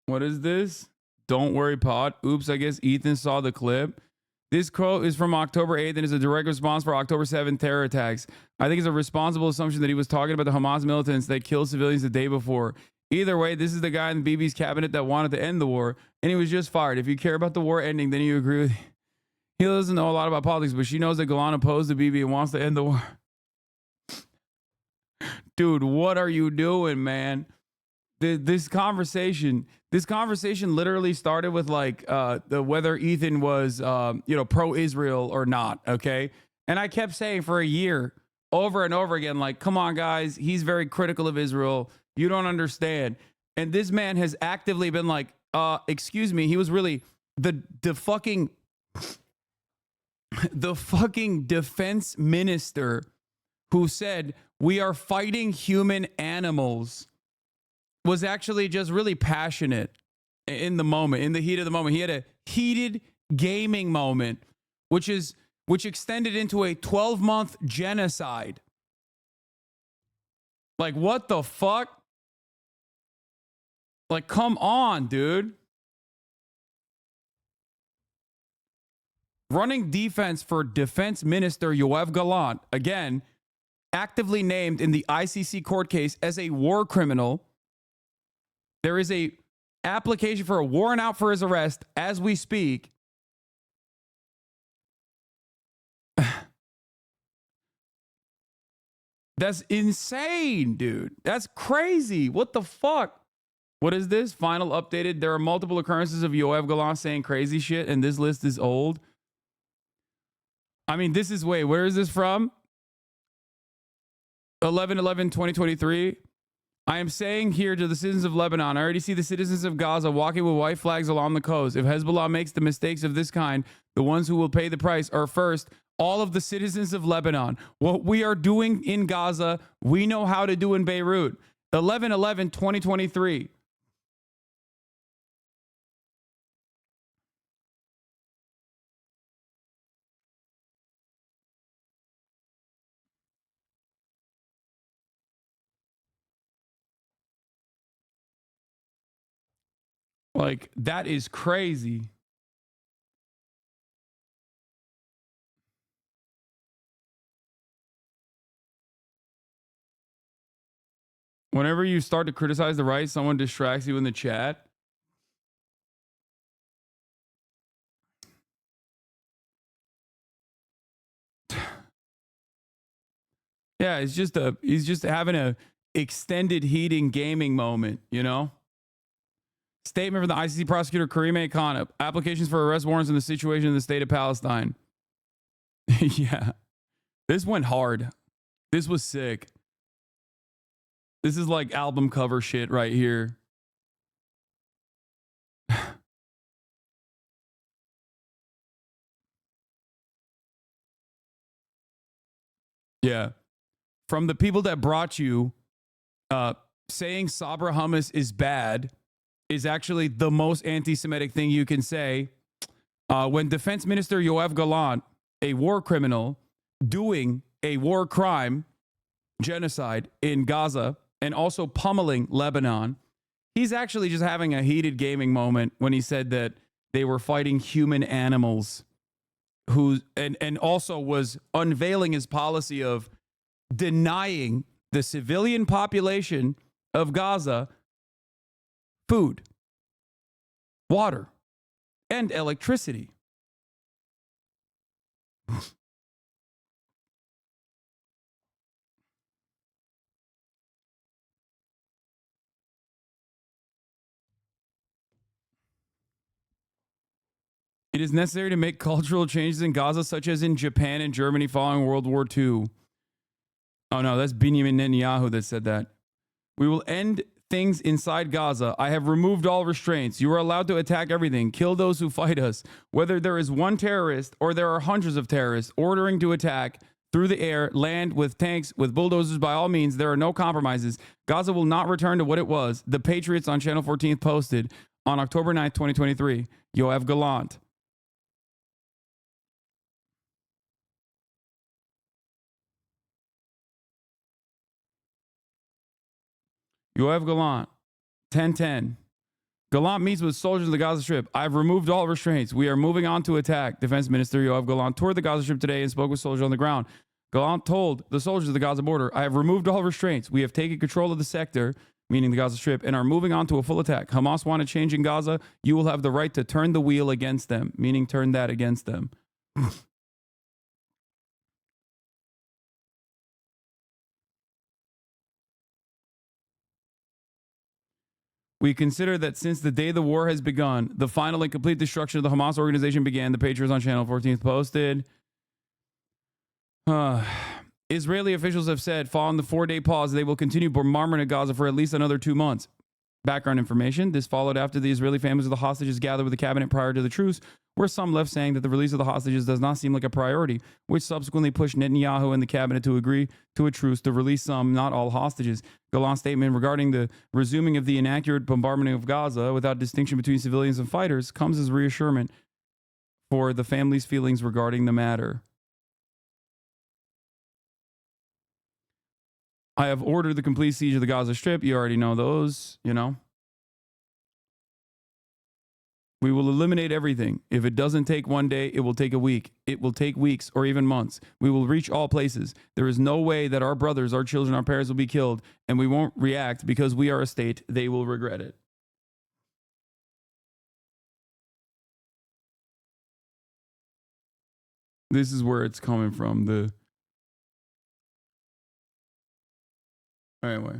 What is this? Don't worry, pod. Oops, I guess Ethan saw the clip. This quote is from October 8th and is a direct response for October 7th terror attacks. I think it's a responsible assumption that he was talking about the Hamas militants that killed civilians the day before. Either way, this is the guy in Bibi's cabinet that wanted to end the war, and he was just fired. If you care about the war ending, then you agree with. He doesn't know a lot about politics, but she knows that Golan opposed to Bibi and wants to end the war. Dude, what are you doing, man? This conversation literally started with like the whether Ethan was pro-Israel or not, okay? And I kept saying for a year over and over again, like, come on, guys, he's very critical of Israel. You don't understand. And this man has actively been like, excuse me, he was really the fucking defense minister who said we are fighting human animals, was actually just really passionate in the moment, in the heat of the moment. He had a heated gaming moment, which extended into a 12-month genocide. Like, what the fuck? Like, come on, dude. Running defense for Defense Minister Yoav Gallant, again, actively named in the ICC court case as a war criminal. There is a application for a warrant out for his arrest as we speak. That's insane, dude. That's crazy. What the fuck? What is this? Final updated. There are multiple occurrences of Yoav Gallant saying crazy shit, and this list is old. I mean, this is, wait, where is this from? 11/11/2023. I am saying here to the citizens of Lebanon, I already see the citizens of Gaza walking with white flags along the coast. If Hezbollah makes the mistakes of this kind, the ones who will pay the price are first, all of the citizens of Lebanon. What we are doing in Gaza, we know how to do in Beirut. 11/11/2023. Like, that is crazy. Whenever you start to criticize the right, someone distracts you in the chat. Yeah, he's just having a extended heating gaming moment, you know? Statement from the ICC prosecutor Karim A. Khan. Applications for arrest warrants in the situation in the state of Palestine. Yeah. This went hard. This was sick. This is like album cover shit right here. Yeah. From the people that brought you, saying Sabra hummus is bad is actually the most anti-Semitic thing you can say. When Defense Minister Yoav Gallant, a war criminal, doing a war crime, genocide in Gaza, and also pummeling Lebanon, he's actually just having a heated gaming moment when he said that they were fighting human animals, and also was unveiling his policy of denying the civilian population of Gaza food, water, and electricity. It is necessary to make cultural changes in Gaza, such as in Japan and Germany following World War II. Oh no, that's Benjamin Netanyahu that said that. We will end things inside Gaza. I have removed all restraints. You are allowed to attack everything. Kill those who fight us. Whether there is one terrorist or there are hundreds of terrorists ordering to attack through the air, land, with tanks, with bulldozers, by all means, there are no compromises. Gaza will not return to what it was. The Patriots on Channel 14 posted on October 9th, 2023. Yoav Gallant. Yoav Gallant, 1010. Gallant meets with soldiers in the Gaza Strip. I've removed all restraints. We are moving on to attack. Defense Minister Yoav Gallant toured the Gaza Strip today and spoke with soldiers on the ground. Gallant told the soldiers of the Gaza border, I have removed all restraints. We have taken control of the sector, meaning the Gaza Strip, and are moving on to a full attack. Hamas want to change in Gaza. You will have the right to turn the wheel against them, meaning turn that against them. We consider that since the day the war has begun, the final and complete destruction of the Hamas organization began. The Patriots on Channel 14th posted. Israeli officials have said, following the 4-day pause, they will continue bombardment of Gaza for at least another 2 months. Background information. This followed after the Israeli families of the hostages gathered with the cabinet prior to the truce, where some left saying that the release of the hostages does not seem like a priority, which subsequently pushed Netanyahu and the cabinet to agree to a truce to release some, not all, hostages. Gallant's statement regarding the resuming of the inaccurate bombardment of Gaza without distinction between civilians and fighters comes as reassurance for the family's feelings regarding the matter. I have ordered the complete siege of the Gaza Strip. You already know those, you know. We will eliminate everything. If it doesn't take 1 day, it will take a week. It will take weeks or even months. We will reach all places. There is no way that our brothers, our children, our parents will be killed, and we won't react because we are a state. They will regret it. This is where it's coming from. Anyway.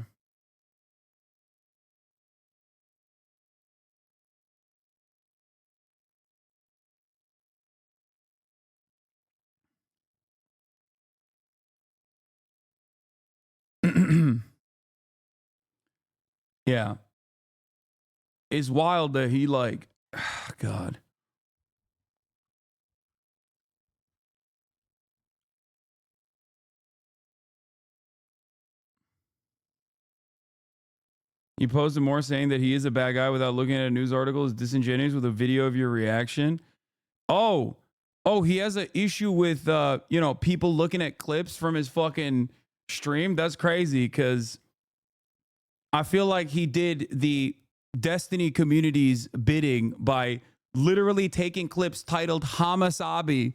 Yeah. It's wild that he like, God. You posted more saying that he is a bad guy without looking at a news article is disingenuous with a video of your reaction. Oh, he has an issue with, people looking at clips from his fucking stream. That's crazy because I feel like he did the Destiny community's bidding by literally taking clips titled Hamasabi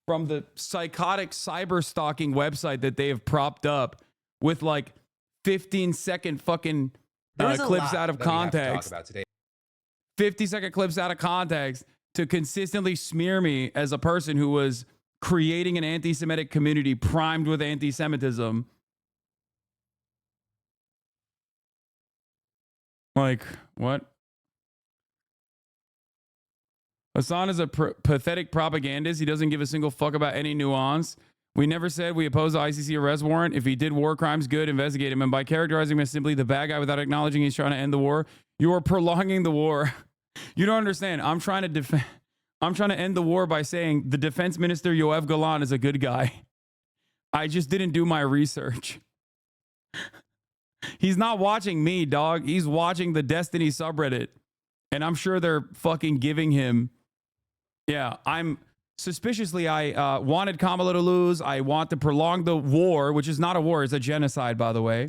from the psychotic cyber stalking website that they have propped up with like 15-second fucking clips out of context. 50-second clips out of context to consistently smear me as a person who was creating an anti-Semitic community primed with anti-Semitism. Like, what? Hasan is a pathetic propagandist. He doesn't give a single fuck about any nuance. We never said we oppose the ICC arrest warrant. If he did war crimes, good, investigate him. And by characterizing him as simply the bad guy without acknowledging he's trying to end the war, you are prolonging the war. You don't understand. I'm trying to end the war by saying the defense minister, Yoav Gallant, is a good guy. I just didn't do my research. He's not watching me, dog. He's watching the Destiny subreddit. And I'm sure they're fucking giving him. Yeah, I'm suspiciously, I wanted Kamala to lose. I want to prolong the war, which is not a war. It's a genocide, by the way.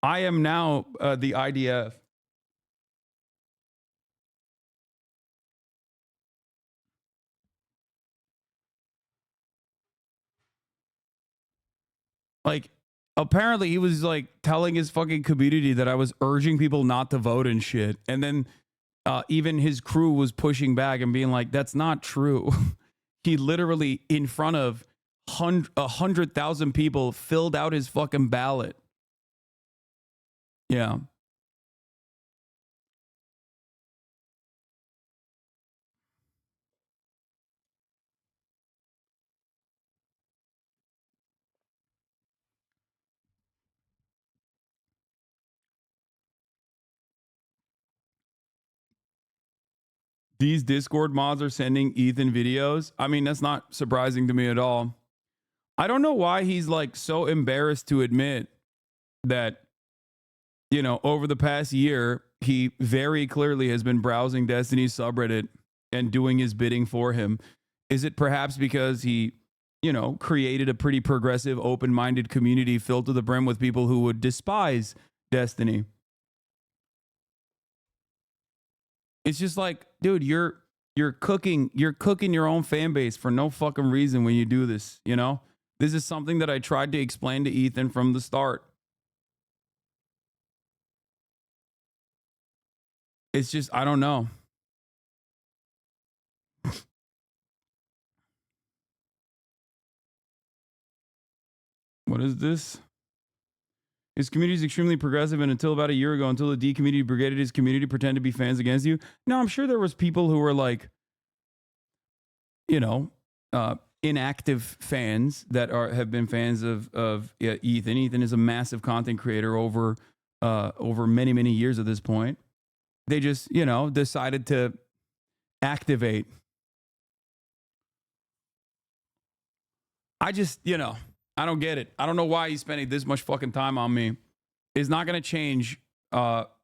I am now the IDF. Like, apparently he was like telling his fucking community that I was urging people not to vote and shit. And then even his crew was pushing back and being like, that's not true. He literally, in front of 100,000 people, filled out his fucking ballot. Yeah. These Discord mods are sending Ethan videos. I mean, that's not surprising to me at all. I don't know why he's like so embarrassed to admit that, over the past year, he very clearly has been browsing Destiny's subreddit and doing his bidding for him. Is it perhaps because he, created a pretty progressive, open-minded community filled to the brim with people who would despise Destiny. It's just like, dude, you're cooking your own fan base for no fucking reason when you do this, you know? This is something that I tried to explain to Ethan from the start. It's just, I don't know. What is this? His community is extremely progressive, and until about a year ago, until the D community brigaded his community, pretend to be fans against you. No, I'm sure there was people who were like, you know, inactive fans that have been fans of Ethan. Ethan is a massive content creator over many years at this point. They just, you know, decided to activate. I just, you know, I don't get it. I don't know why he's spending this much fucking time on me. It's not going to change.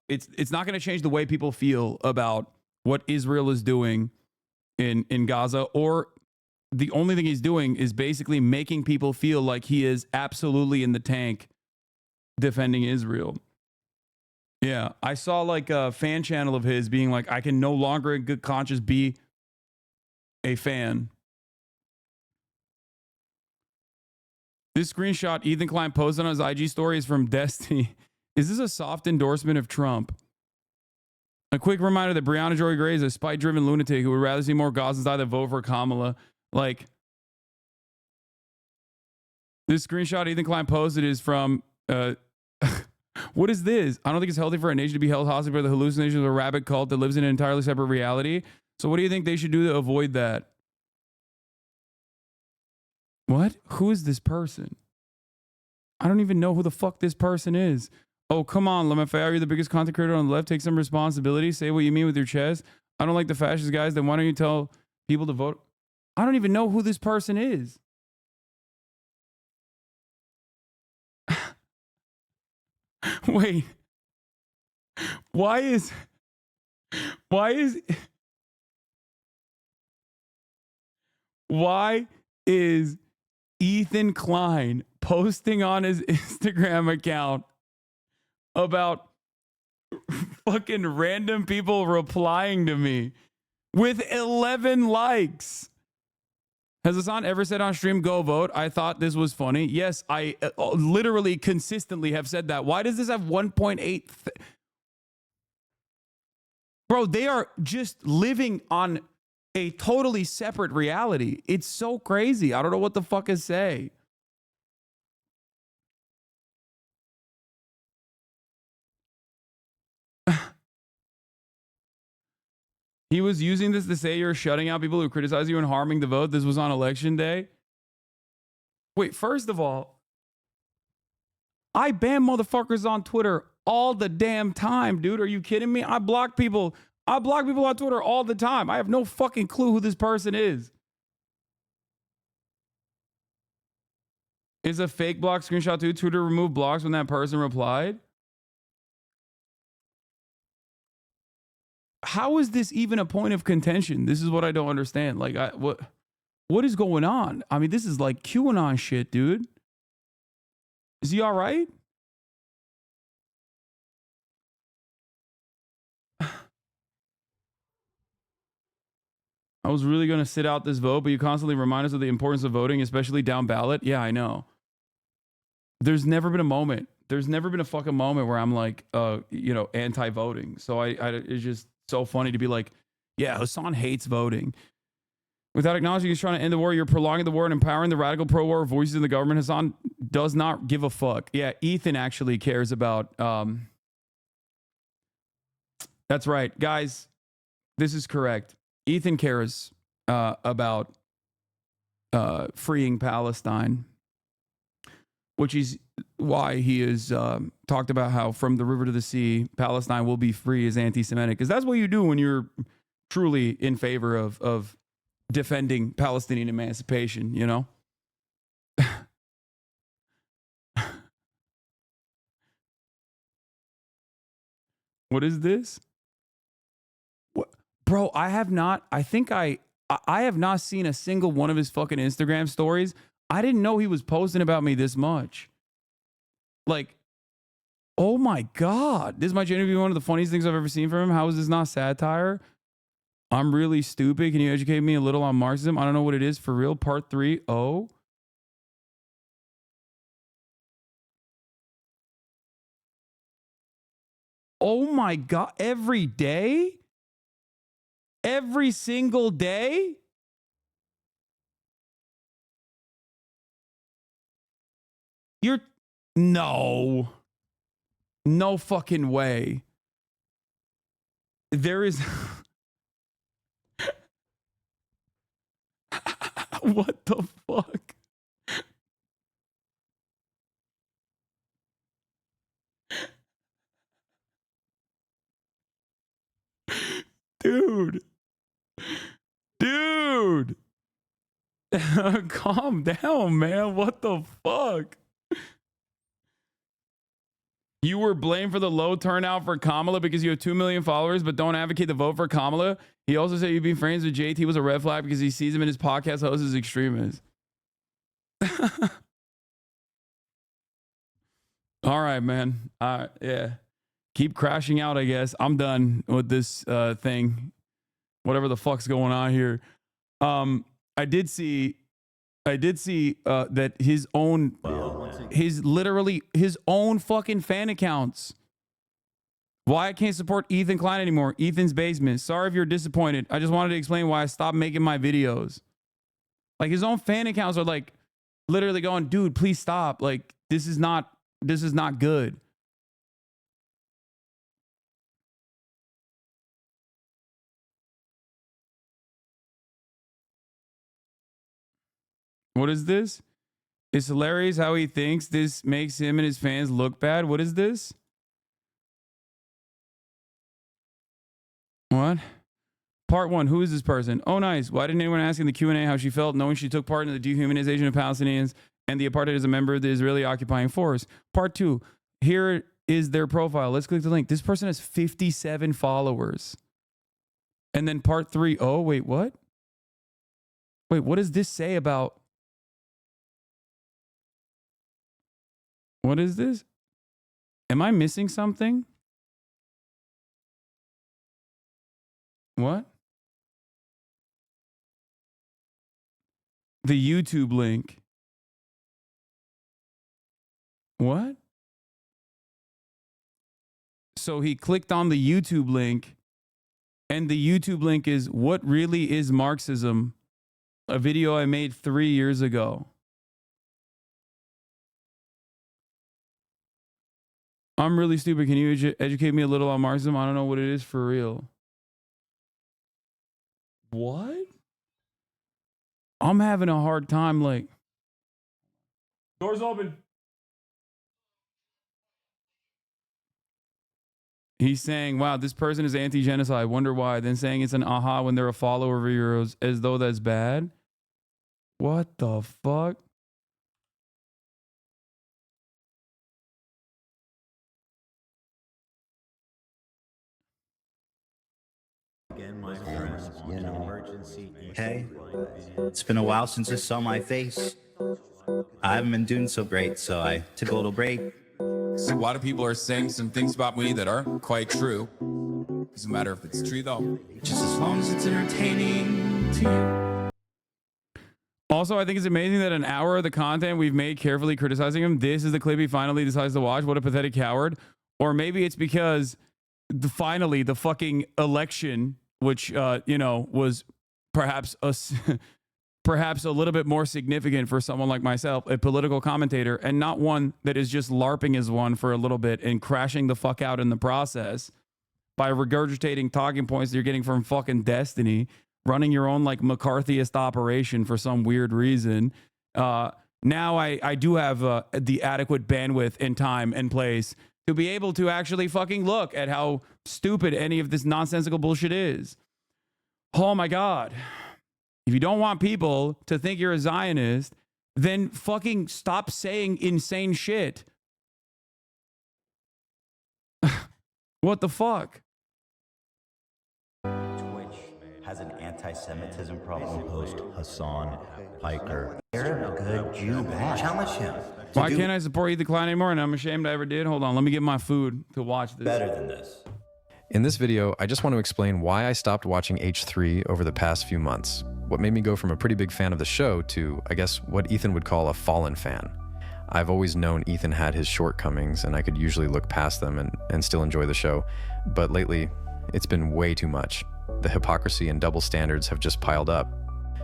It's not going to change the way people feel about what Israel is doing in Gaza, or the only thing he's doing is basically making people feel like he is absolutely in the tank defending Israel. Yeah, I saw like a fan channel of his being like, I can no longer in good conscience be a fan. This screenshot Ethan Klein posted on his IG story is from Destiny. Is this a soft endorsement of Trump? A quick reminder that Breonna Joy Gray is a spite-driven lunatic who would rather see more Gazans die than vote for Kamala. Like, this screenshot Ethan Klein posted is from, what is this? I don't think it's healthy for a nation to be held hostage by the hallucinations of a rabid cult that lives in an entirely separate reality. So what do you think they should do to avoid that? What? Who is this person? I don't even know who the fuck this person is. Oh, come on, LMFAO, you're the biggest content creator on the left. Take some responsibility. Say what you mean with your chest. I don't like the fascist guys. Then why don't you tell people to vote? I don't even know who this person is. Wait. Why is Ethan Klein posting on his Instagram account about fucking random people replying to me with 11 likes? Has Hasan ever said on stream, go vote? I thought this was funny. Yes, I literally consistently have said that. Why does this have 1.8? Bro, they are just living on a totally separate reality. It's so crazy. I don't know what the fuck to say. He was using this to say you're shutting out people who criticize you and harming the vote. This was on election day. Wait, first of all, I ban motherfuckers on Twitter all the damn time, dude. Are you kidding me? I block people on Twitter all the time. I have no fucking clue who this person is. Is a fake block screenshot too? Twitter removed blocks when that person replied? How is this even a point of contention? This is what I don't understand. Like, what is going on? I mean, this is like QAnon shit, dude. Is he all right? I was really going to sit out this vote, but you constantly remind us of the importance of voting, especially down ballot. Yeah, I know. There's never been a moment. There's never been a fucking moment where I'm like, you know, anti-voting. So it's just so funny to be like, yeah, Hasan hates voting. Without acknowledging he's trying to end the war, you're prolonging the war and empowering the radical pro-war voices in the government. Hasan does not give a fuck. Yeah, Ethan actually cares about... That's right. Guys, this is correct. Ethan cares about freeing Palestine, which is why he has talked about how from the river to the sea, Palestine will be free as anti-Semitic. Because that's what you do when you're truly in favor of defending Palestinian emancipation, you know? What is this? What? Bro, I have not seen a single one of his fucking Instagram stories. I didn't know he was posting about me this much. Like, Oh my God. This might genuinely be one of the funniest things I've ever seen from him. How is this not satire? I'm really stupid. Can you educate me a little on Marxism? I don't know what it is for real. Part 3. Oh. Oh my God. Every day? Every single day? You're no. No fucking way. There is what the fuck? Dude. Dude. Calm down, man. What the fuck? You were blamed for the low turnout for Kamala because you have 2 million followers, but don't advocate the vote for Kamala. He also said you'd be friends with JT was a red flag because he sees him in his podcast host as extremists. All right, man. Yeah. Keep crashing out, I guess. I'm done with this thing. Whatever the fuck's going on here. I did see that his own his own fucking fan accounts. Why I can't support Ethan Klein anymore. Ethan's Basement. Sorry if you're disappointed. I just wanted to explain why I stopped making my videos. Like his own fan accounts are like literally going, dude, please stop. Like this is not good. What is this? It's hilarious how he thinks this makes him and his fans look bad. What is this? What? Part 1. Who is this person? Oh, nice. Why didn't anyone ask in the Q&A how she felt knowing she took part in the dehumanization of Palestinians and the apartheid as a member of the Israeli occupying force? Part 2. Here is their profile. Let's click the link. This person has 57 followers. And then part 3. Oh, wait, what? Wait, what does this say about... What is this? Am I missing something? What? The YouTube link. What? So he clicked on the YouTube link, and the YouTube link is What Really Is Marxism? A video I made 3 years ago. I'm really stupid. Can you educate me a little on Marxism? I don't know what it is for real. What? I'm having a hard time, like... Doors open. He's saying, wow, this person is anti-genocide. Wonder why. Then saying it's an aha when they're a follower of yours as though that's bad. What the fuck? Hey, it's been a while since I saw my face. I haven't been doing so great, so I took a little break. So a lot of people are saying some things about me that aren't quite true. Doesn't matter if it's true, though. Just as long as it's entertaining to you. Also, I think it's amazing that an hour of the content we've made carefully criticizing him, this is the clip he finally decides to watch. What a pathetic coward. Or maybe it's because finally the fucking election, which, was perhaps perhaps a little bit more significant for someone like myself, a political commentator, and not one that is just LARPing as one for a little bit and crashing the fuck out in the process by regurgitating talking points that you're getting from fucking Destiny, running your own like McCarthyist operation for some weird reason. Now I do have the adequate bandwidth and time and place to be able to actually fucking look at how stupid any of this nonsensical bullshit is. Oh my God. If you don't want people to think you're a Zionist, then fucking stop saying insane shit. What the fuck? Twitch has an anti-Semitism problem host Hasan Piker. You're a good Jew man. Challenge him. Why can't I support Ethan Klein anymore? And I'm ashamed I ever did. Hold on, let me get my food to watch this. Better than this. In this video, I just want to explain why I stopped watching H3 over the past few months. What made me go from a pretty big fan of the show to, I guess, what Ethan would call a fallen fan. I've always known Ethan had his shortcomings, and I could usually look past them and still enjoy the show. But lately, it's been way too much. The hypocrisy and double standards have just piled up.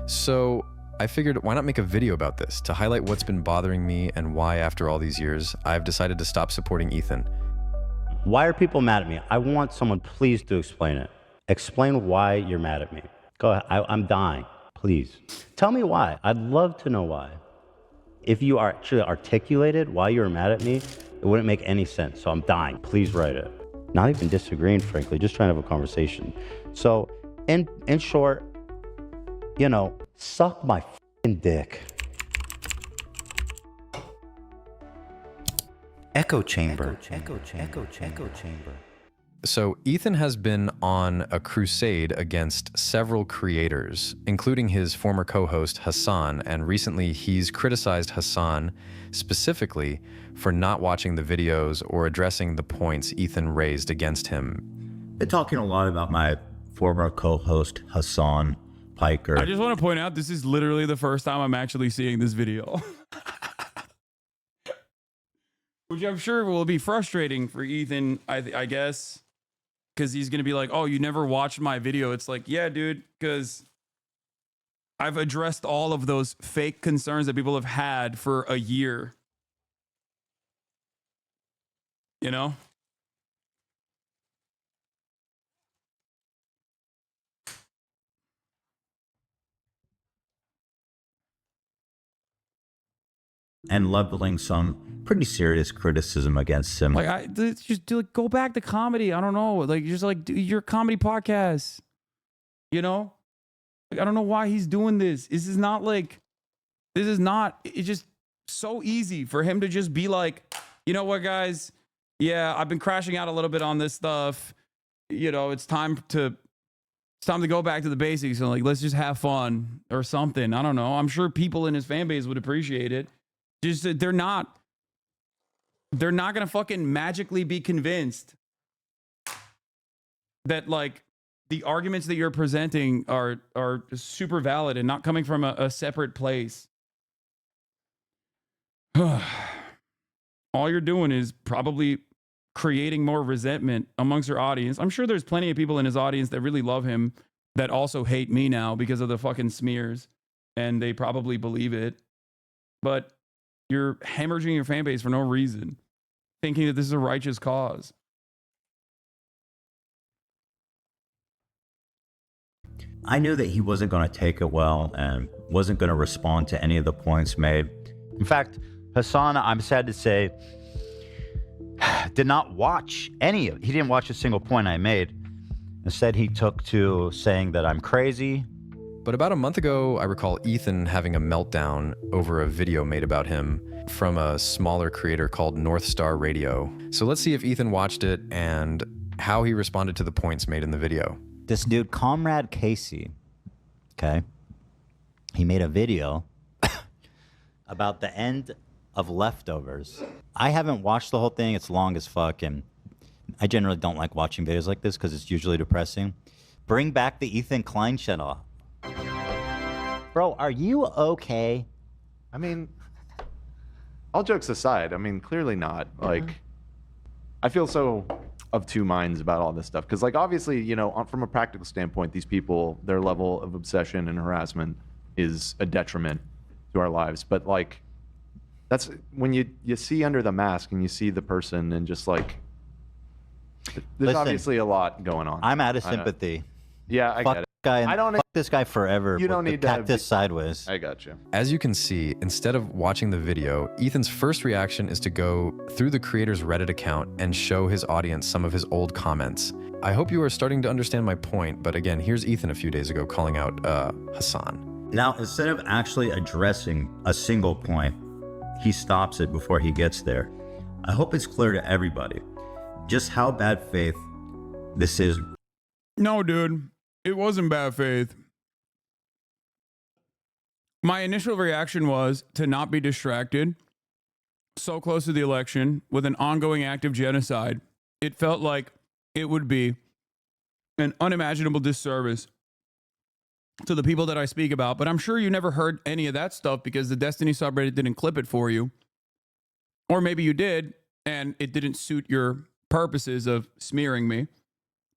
So I figured, why not make a video about this to highlight what's been bothering me and why, after all these years, I've decided to stop supporting Ethan. Why are people mad at me? I want someone please to explain it. Explain why you're mad at me. Go ahead. I'm dying. Please. Tell me why. I'd love to know why. If you actually articulated why you were mad at me, it wouldn't make any sense. So I'm dying. Please write it. Not even disagreeing, frankly, just trying to have a conversation. So in short, you know, suck my f***ing dick. Echo chamber. Echo chamber. So Ethan has been on a crusade against several creators, including his former co-host Hasan, and recently he's criticized Hasan specifically for not watching the videos or addressing the points Ethan raised against him. Been talking a lot about my former co-host Hasan Piker. I just want to point out, this is literally the first time I'm actually seeing this video. Which I'm sure will be frustrating for Ethan, I guess. Because he's going to be like, oh, you never watched my video. It's like, yeah, dude, because I've addressed all of those fake concerns that people have had for a year. You know? And leveling some pretty serious criticism against him. Like, go back to comedy. I don't know. Like, just like do your comedy podcast. You know? Like, I don't know why he's doing this. It's just so easy for him to just be like, you know what, guys? Yeah, I've been crashing out a little bit on this stuff. You know, it's time to go back to the basics and like, let's just have fun or something. I don't know. I'm sure people in his fan base would appreciate it. Just that they're not gonna fucking magically be convinced that like the arguments that you're presenting are super valid and not coming from a separate place. All you're doing is probably creating more resentment amongst your audience. I'm sure there's plenty of people in his audience that really love him that also hate me now because of the fucking smears, and they probably believe it. But you're hemorrhaging your fan base for no reason, thinking that this is a righteous cause. I knew that he wasn't going to take it well and wasn't going to respond to any of the points made. In fact, Hasan, I'm sad to say, did not watch any of it. He didn't watch a single point I made. Instead, he took to saying that I'm crazy. But about a month ago, I recall Ethan having a meltdown over a video made about him from a smaller creator called North Star Radio. So let's see if Ethan watched it and how he responded to the points made in the video. This dude, Comrade Casey, okay, he made a video about the end of Leftovers. I haven't watched the whole thing. It's long as fuck, and I generally don't like watching videos like this because it's usually depressing. Bring back the Ethan Klein channel. Bro, are you okay? I mean, all jokes aside, I mean, clearly not. Like, I feel so of two minds about all this stuff. Because, like, obviously, you know, from a practical standpoint, these people, their level of obsession and harassment is a detriment to our lives. But, like, that's when you see under the mask and you see the person and just, like, there's obviously a lot going on. I'm out of sympathy. Yeah, I get it. Fuck this guy forever. You don't need to cactus sideways. I got you. As you can see, instead of watching the video, Ethan's first reaction is to go through the creator's Reddit account and show his audience some of his old comments. I hope you are starting to understand my point, but again, here's Ethan a few days ago calling out Hasan. Now, instead of actually addressing a single point, he stops it before he gets there. I hope it's clear to everybody just how bad faith this is. No, dude. It wasn't bad faith. My initial reaction was to not be distracted so close to the election with an ongoing act of genocide. It felt like it would be an unimaginable disservice to the people that I speak about. But I'm sure you never heard any of that stuff because the Destiny subreddit didn't clip it for you. Or maybe you did and it didn't suit your purposes of smearing me.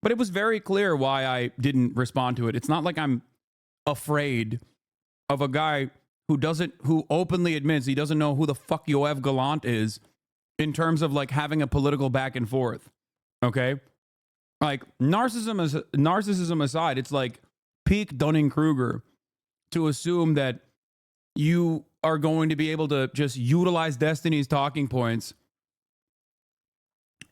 But it was very clear why I didn't respond to it. It's not like I'm afraid of a guy who openly admits he doesn't know who the fuck Yoav Gallant is in terms of like having a political back and forth. Okay? Like narcissism aside, it's like peak Dunning-Kruger to assume that you are going to be able to just utilize Destiny's talking points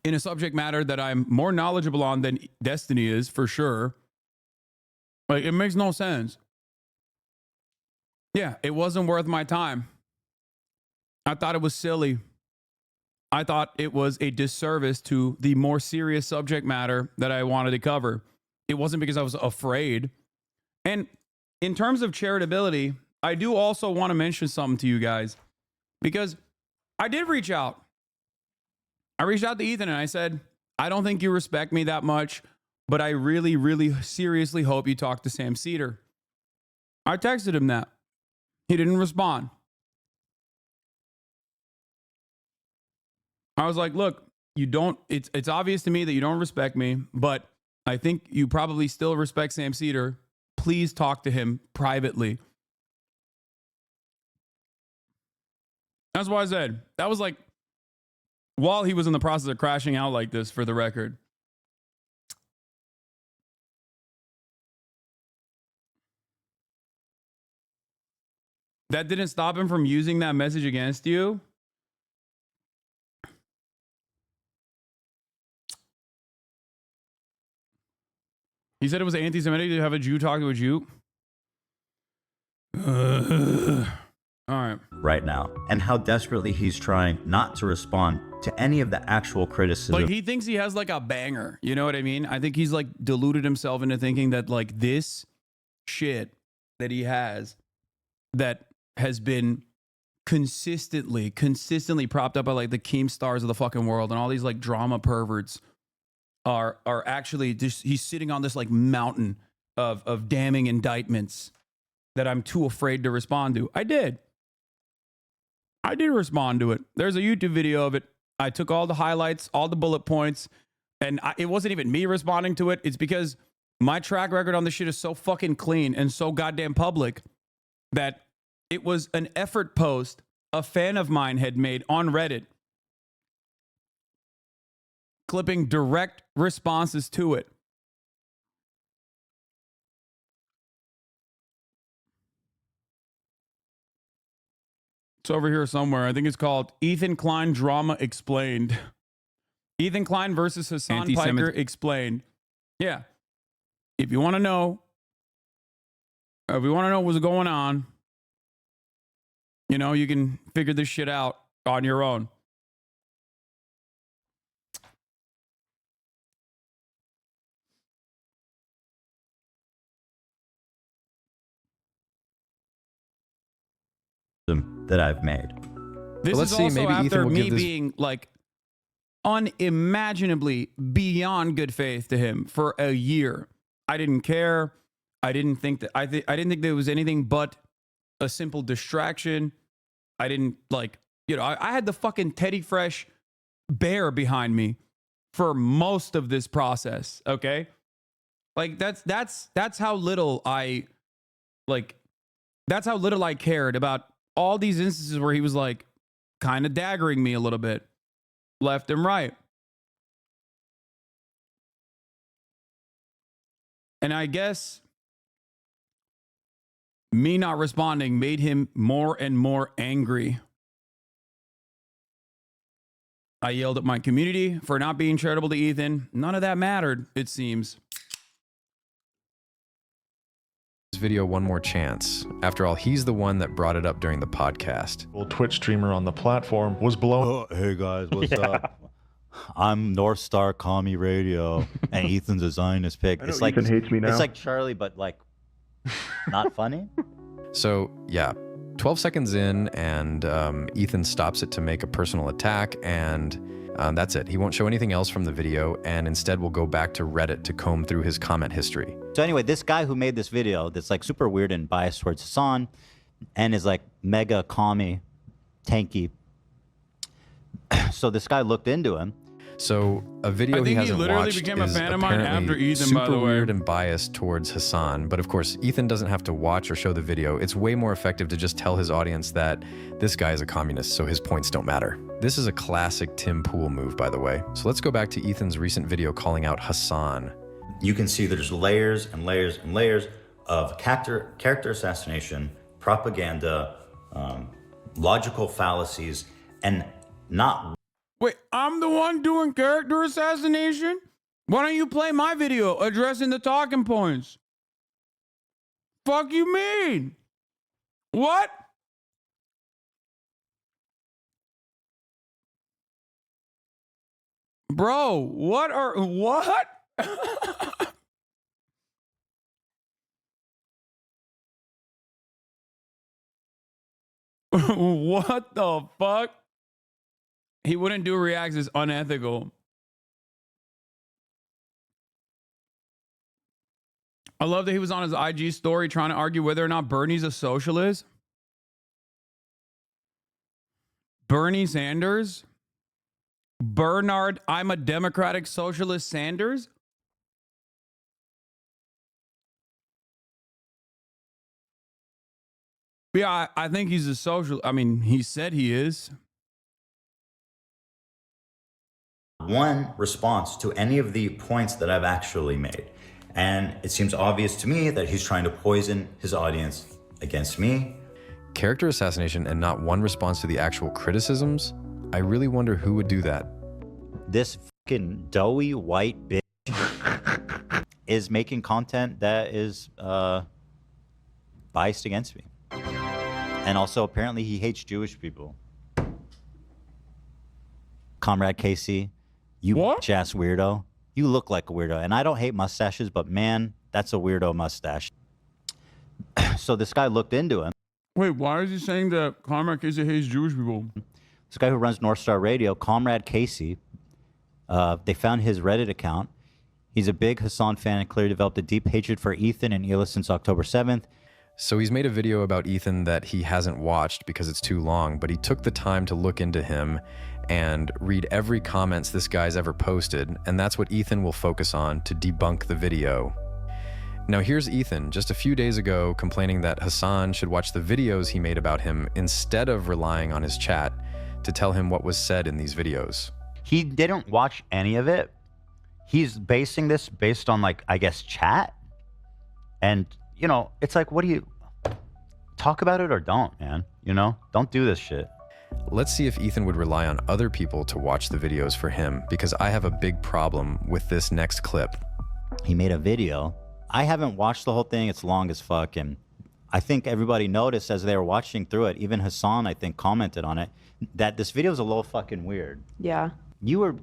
in a subject matter that I'm more knowledgeable on than Destiny is, for sure. Like, it makes no sense. Yeah, it wasn't worth my time. I thought it was silly. I thought it was a disservice to the more serious subject matter that I wanted to cover. It wasn't because I was afraid. And in terms of charitability, I do also want to mention something to you guys because I did reach out. I reached out to Ethan and I said, I don't think you respect me that much, but I really, really seriously hope you talk to Sam Cedar. I texted him that. He didn't respond. I was like, look, it's obvious to me that you don't respect me, but I think you probably still respect Sam Cedar. Please talk to him privately. That's what I said. That was like while he was in the process of crashing out like this, for the record. That didn't stop him from using that message against you. He said it was anti-Semitic to have a Jew talk to a Jew. All right. Right now, and how desperately he's trying not to respond to any of the actual criticism. Like, he thinks he has like a banger. You know what I mean? I think he's like deluded himself into thinking that like this shit that he has that has been consistently propped up by like the Keemstars of the fucking world and all these like drama perverts are actually just, he's sitting on this like mountain of damning indictments that I'm too afraid to respond to. I did respond to it. There's a YouTube video of it. I took all the highlights, all the bullet points, and it wasn't even me responding to it. It's because my track record on this shit is so fucking clean and so goddamn public that it was an effort post a fan of mine had made on Reddit, clipping direct responses to it. It's over here somewhere. I think it's called Ethan Klein Drama Explained. Ethan Klein versus Hasan Piker Explained. Yeah. If you want to know, what's going on, you know, you can figure this shit out on your own. that I've made. This is also after me being like unimaginably beyond good faith to him for a year. I didn't care. I didn't think that I didn't think there was anything but a simple distraction. I didn't like, you know, I had the fucking Teddy Fresh bear behind me for most of this process. Okay. Like that's how little I cared about all these instances where he was like kind of daggering me a little bit left and right. And I guess me not responding made him more and more angry. I yelled at my community for not being charitable to Ethan. None of that mattered, it seems. This video one more chance. After all, he's the one that brought it up during the podcast. Twitch streamer on the platform was blown. Oh, hey guys, what's up? I'm North Star Commie Radio, and Ethan's a Zionist pig. Ethan hates me now. It's like Charlie, but like not funny. So yeah, 12 seconds in, and Ethan stops it to make a personal attack, and that's it. He won't show anything else from the video, and instead will go back to Reddit to comb through his comment history. So anyway, this guy who made this video that's like super weird and biased towards Hasan and is like mega commie, tanky. So this guy looked into him. So a video I think he hasn't literally watched became a is fan of mine apparently after Ethan, super by the way. weird and biased towards Hasan. But of course, Ethan doesn't have to watch or show the video. It's way more effective to just tell his audience that this guy is a communist, so his points don't matter. This is a classic Tim Pool move, by the way. So let's go back to Ethan's recent video calling out Hasan. You can see there's layers and layers and layers of character assassination, propaganda, logical fallacies, and not. Wait, I'm the one doing character assassination? Why don't you play my video addressing the talking points? Fuck you mean? What? Bro, what? What the fuck? He wouldn't do reacts. It's unethical. I love that he was on his IG story trying to argue whether or not Bernie's a socialist. Bernie Sanders? Bernard, I'm a Democratic Socialist Sanders? Yeah, I think he's a social. I mean, he said he is. One response to any of the points that I've actually made. And it seems obvious to me that he's trying to poison his audience against me. Character assassination and not one response to the actual criticisms? I really wonder who would do that. This fucking doughy white bitch is making content that is biased against me. And also, apparently, he hates Jewish people. Comrade Casey, you bitch-ass weirdo. You look like a weirdo. And I don't hate mustaches, but man, that's a weirdo mustache. So this guy looked into him. Wait, why is he saying that Comrade Casey hates Jewish people? This guy who runs North Star Radio, Comrade Casey, they found his Reddit account. He's a big Hasan fan and clearly developed a deep hatred for Ethan and Hila since October 7th. So he's made a video about Ethan that he hasn't watched because it's too long, but he took the time to look into him and read every comments this guy's ever posted, and that's what Ethan will focus on to debunk the video. Now here's Ethan just a few days ago complaining that Hasan should watch the videos he made about him instead of relying on his chat to tell him what was said in these videos. He didn't watch any of it. He's basing this based on, like, I guess, chat. And, you know, it's like, what do you... Talk about it or don't, man. You know? Don't do this shit. Let's see if Ethan would rely on other people to watch the videos for him, because I have a big problem with this next clip. He made a video. I haven't watched the whole thing. It's long as fuck. And I think everybody noticed as they were watching through it, even Hasan, I think, commented on it, that this video is a little fucking weird. Yeah. You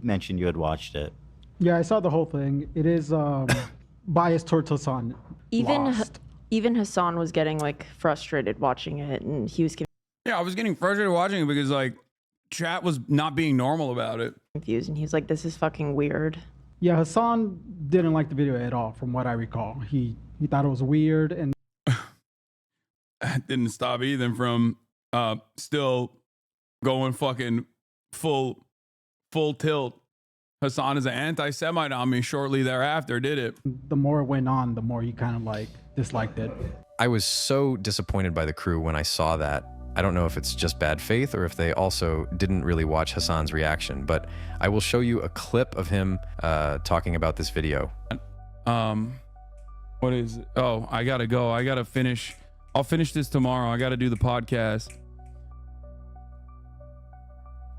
mentioned you had watched it. Yeah, I saw the whole thing. It is biased towards Hasan. Even Hasan was getting like frustrated watching it, and he was Yeah, I was getting frustrated watching it because like chat was not being normal about it. confused, and he was like, "This is fucking weird." Yeah, Hasan didn't like the video at all, from what I recall. He thought it was weird, and That didn't stop Ethan from still going fucking full tilt. Hasan is an anti-Semite on me shortly thereafter, did it? the more it went on, the more he kind of like disliked it. I was so disappointed by the crew when I saw that. I don't know if it's just bad faith or if they also didn't really watch Hasan's reaction, but I will show you a clip of him talking about this video. What is it? Oh, I gotta go. I gotta finish. I'll finish this tomorrow. I gotta do the podcast.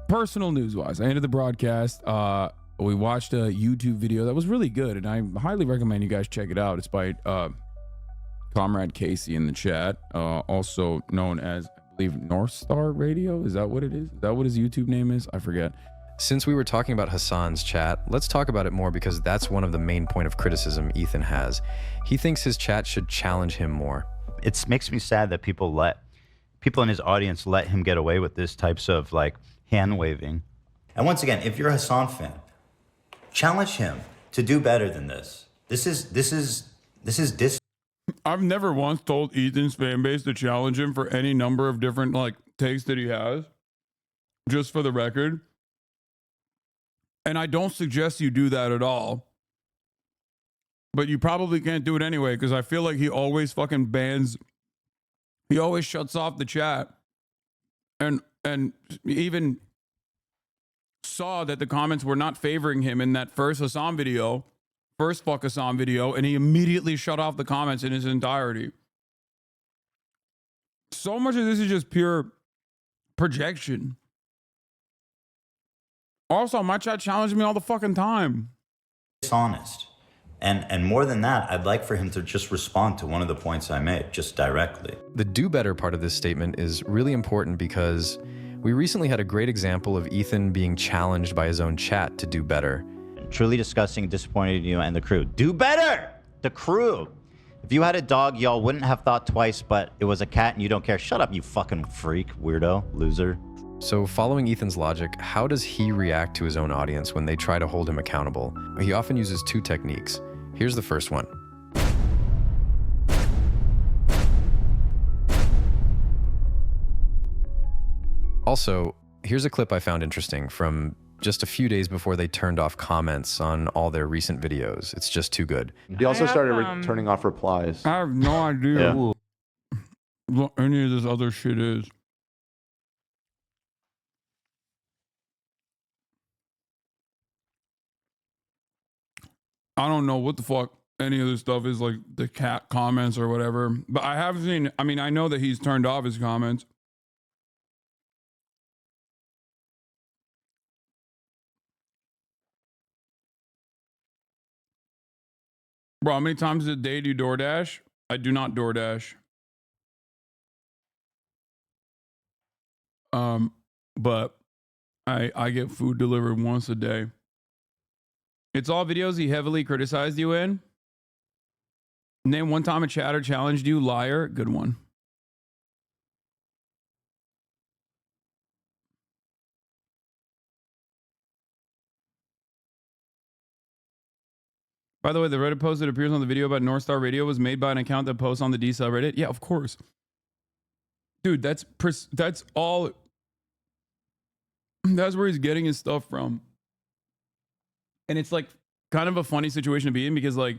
Personal news wise, I ended the broadcast. We watched a YouTube video that was really good, and I highly recommend you guys check it out. It's by Comrade Casey in the chat, also known as, I believe, North Star Radio. Is that what it is? Is that what his YouTube name is? I forget. Since we were talking about Hasan's chat, let's talk about it more because that's one of the main point of criticism Ethan has. He thinks his chat should challenge him more. It makes me sad that people in his audience let him get away with this types of like hand waving. And once again, if you're a Hasan fan, challenge him to do better than this. This is I've never once told Ethan's fan base to challenge him for any number of different like takes that he has, just for the record. And I don't suggest you do that at all. But you probably can't do it anyway, because I feel like he always fucking bans, he always shuts off the chat. And even saw that the comments were not favoring him in that first fuck Hasan video, and he immediately shut off the comments in its entirety. So much of this is just pure projection. Also, my chat challenged me all the fucking time. dishonest. And more than that, I'd like for him to just respond to one of the points I made, just directly. The do better part of this statement is really important because we recently had a great example of Ethan being challenged by his own chat to do better. Truly disgusting, disappointed in you and the crew. Do better! The crew. If you had a dog, y'all wouldn't have thought twice, but it was a cat and you don't care. Shut up, you fucking freak, weirdo, loser. So following Ethan's logic, how does he react to his own audience when they try to hold him accountable? He often uses two techniques. Here's the first one. Also, here's a clip I found interesting from just a few days before they turned off comments on all their recent videos. It's just too good. He also started turning off replies. I have no idea what any of this other shit is. I don't know what the fuck any of this stuff is, like the cat comments or whatever. But I have seen, I mean, I know that he's turned off his comments. Bro, how many times a day do you DoorDash? I do not DoorDash. But I get food delivered once a day. It's all videos he heavily criticized you in. Name one time a chatter challenged you, liar. Good one. By the way, the Reddit post that appears on the video about North Star Radio was made by an account that posts on the D-Cell Reddit. Yeah, of course. Dude, that's all. That's where he's getting his stuff from. And it's like kind of a funny situation to be in because like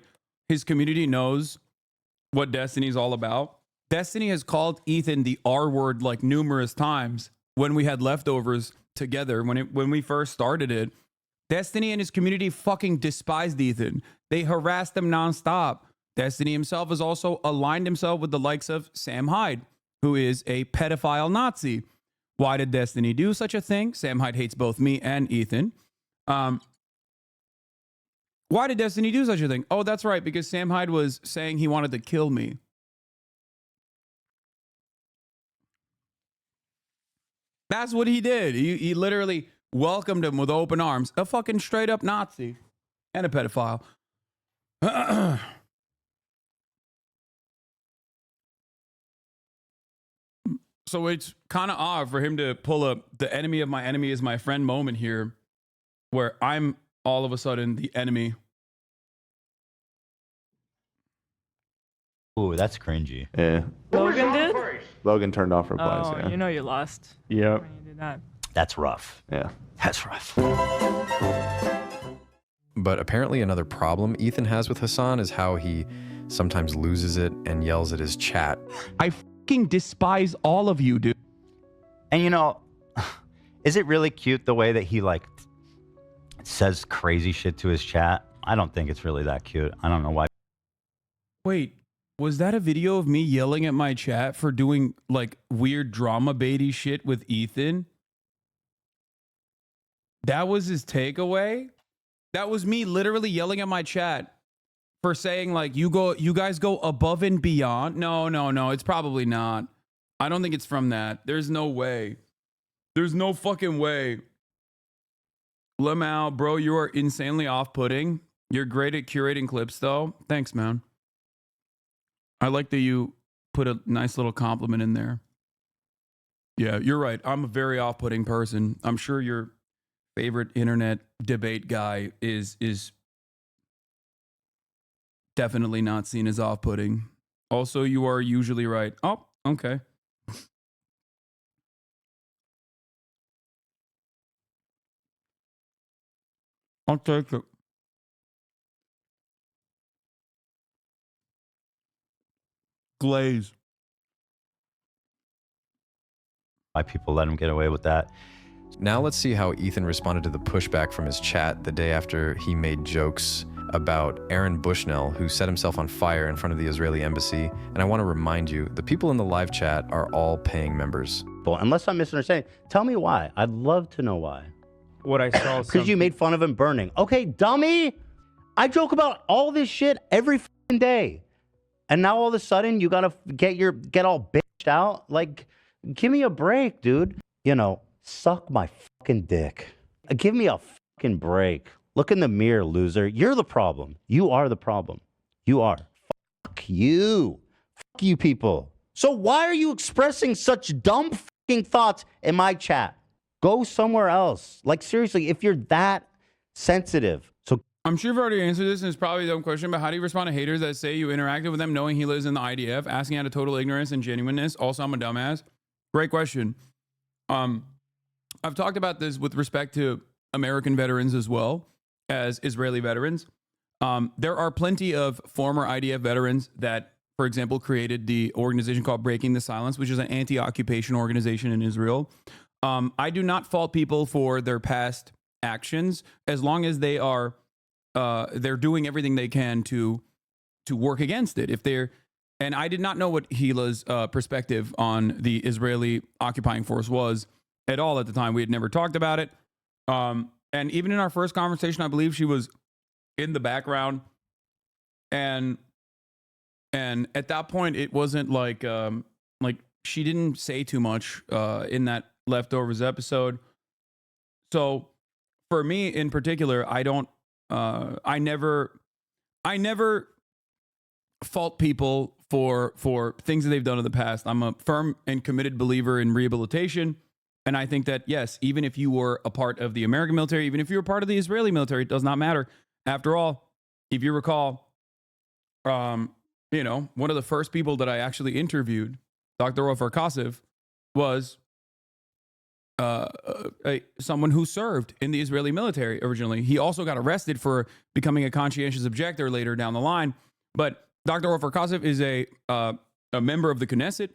his community knows what Destiny's all about. Destiny has called Ethan the R word like numerous times when we had leftovers together, when we first started it. Destiny and his community fucking despised Ethan. They harassed him nonstop. Destiny himself has also aligned himself with the likes of Sam Hyde, who is a pedophile Nazi. Why did Destiny do such a thing? Sam Hyde hates both me and Ethan. Why did Destiny do such a thing? Oh, that's right, because Sam Hyde was saying he wanted to kill me. That's what he did. He literally welcomed him with open arms. A fucking straight up Nazi and a pedophile. So it's kind of odd for him to pull up the enemy of my enemy is my friend moment here, where I'm all of a sudden the enemy. Ooh, that's cringy. Yeah. Logan did? Logan turned off replies. Oh, Yeah. you know you lost. Yep. When you did that. That's rough. Yeah. That's rough. But apparently another problem Ethan has with Hasan is how he sometimes loses it and yells at his chat. I fucking despise all of you, dude. And you know, is it really cute the way that he like says crazy shit to his chat? I don't think it's really that cute. I don't know why. Wait, was that a video of me yelling at my chat for doing like weird drama baity shit with Ethan? That was his takeaway? That was me literally yelling at my chat for saying like, you guys go above and beyond. No, it's probably not. I don't think it's from that. There's no way. There's no fucking way. Lamau, bro, you are insanely off-putting. You're great at curating clips though. Thanks, man. I like that you put a nice little compliment in there. Yeah, you're right. I'm a very off-putting person. I'm sure your favorite internet debate guy is definitely not seen as off-putting. Also, you are usually right. Oh, okay. I'll take it. Glaze. Why people let him get away with that. Now let's see how Ethan responded to the pushback from his chat the day after he made jokes about Aaron Bushnell, who set himself on fire in front of the Israeli embassy. And I want to remind you, the people in the live chat are all paying members. Well, unless I'm misunderstanding, tell me why. I'd love to know why. What I saw. Because you made fun of him burning. Okay, dummy. I joke about all this shit every fucking day. And now all of a sudden you gotta get all bitched out? Like, give me a break, dude. You know, suck my fucking dick. Give me a fucking break. Look in the mirror, loser. You're the problem. You are the problem. You are. Fuck you. Fuck you people. So why are you expressing such dumb fucking thoughts in my chat? Go somewhere else. Like, seriously, if you're that sensitive. So I'm sure you've already answered this, and it's probably a dumb question, but how do you respond to haters that say you interacted with them knowing he lives in the IDF, asking out of total ignorance and genuineness? Also, I'm a dumbass. Great question. I've talked about this with respect to American veterans as well as Israeli veterans. There are plenty of former IDF veterans that, for example, created the organization called Breaking the Silence, which is an anti-occupation organization in Israel. I do not fault people for their past actions as long as they are they're doing everything they can to work against it. And I did not know what Hila's perspective on the Israeli occupying force was at all at the time. We had never talked about it. And even in our first conversation, I believe she was in the background. And at that point, it wasn't like she didn't say too much in that Leftovers episode. So for me in particular, I never fault people for things that they've done in the past. I'm a firm and committed believer in rehabilitation. And I think that, yes, even if you were a part of the American military, even if you were part of the Israeli military, it does not matter. After all, if you recall, one of the first people that I actually interviewed, Dr. Ofer Kassev, was someone who served in the Israeli military originally. He also got arrested for becoming a conscientious objector later down the line. But Dr. Ofer Kassev is a member of the Knesset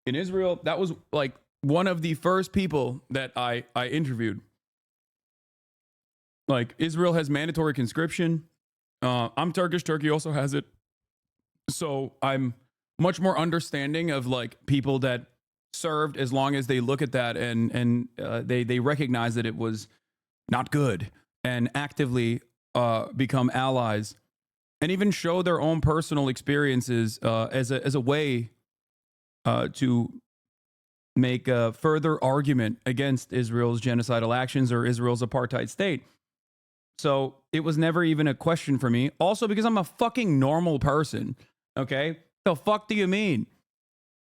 in Israel. That was like one of the first people that I interviewed. Like, Israel has mandatory conscription. I'm Turkish. Turkey also has it. So I'm much more understanding of like people that served, as long as they look at that and they recognize that it was not good and actively become allies and even show their own personal experiences as a way to make a further argument against Israel's genocidal actions or Israel's apartheid state. So it was never even a question for me. Also, because I'm a fucking normal person. Okay? The fuck do you mean?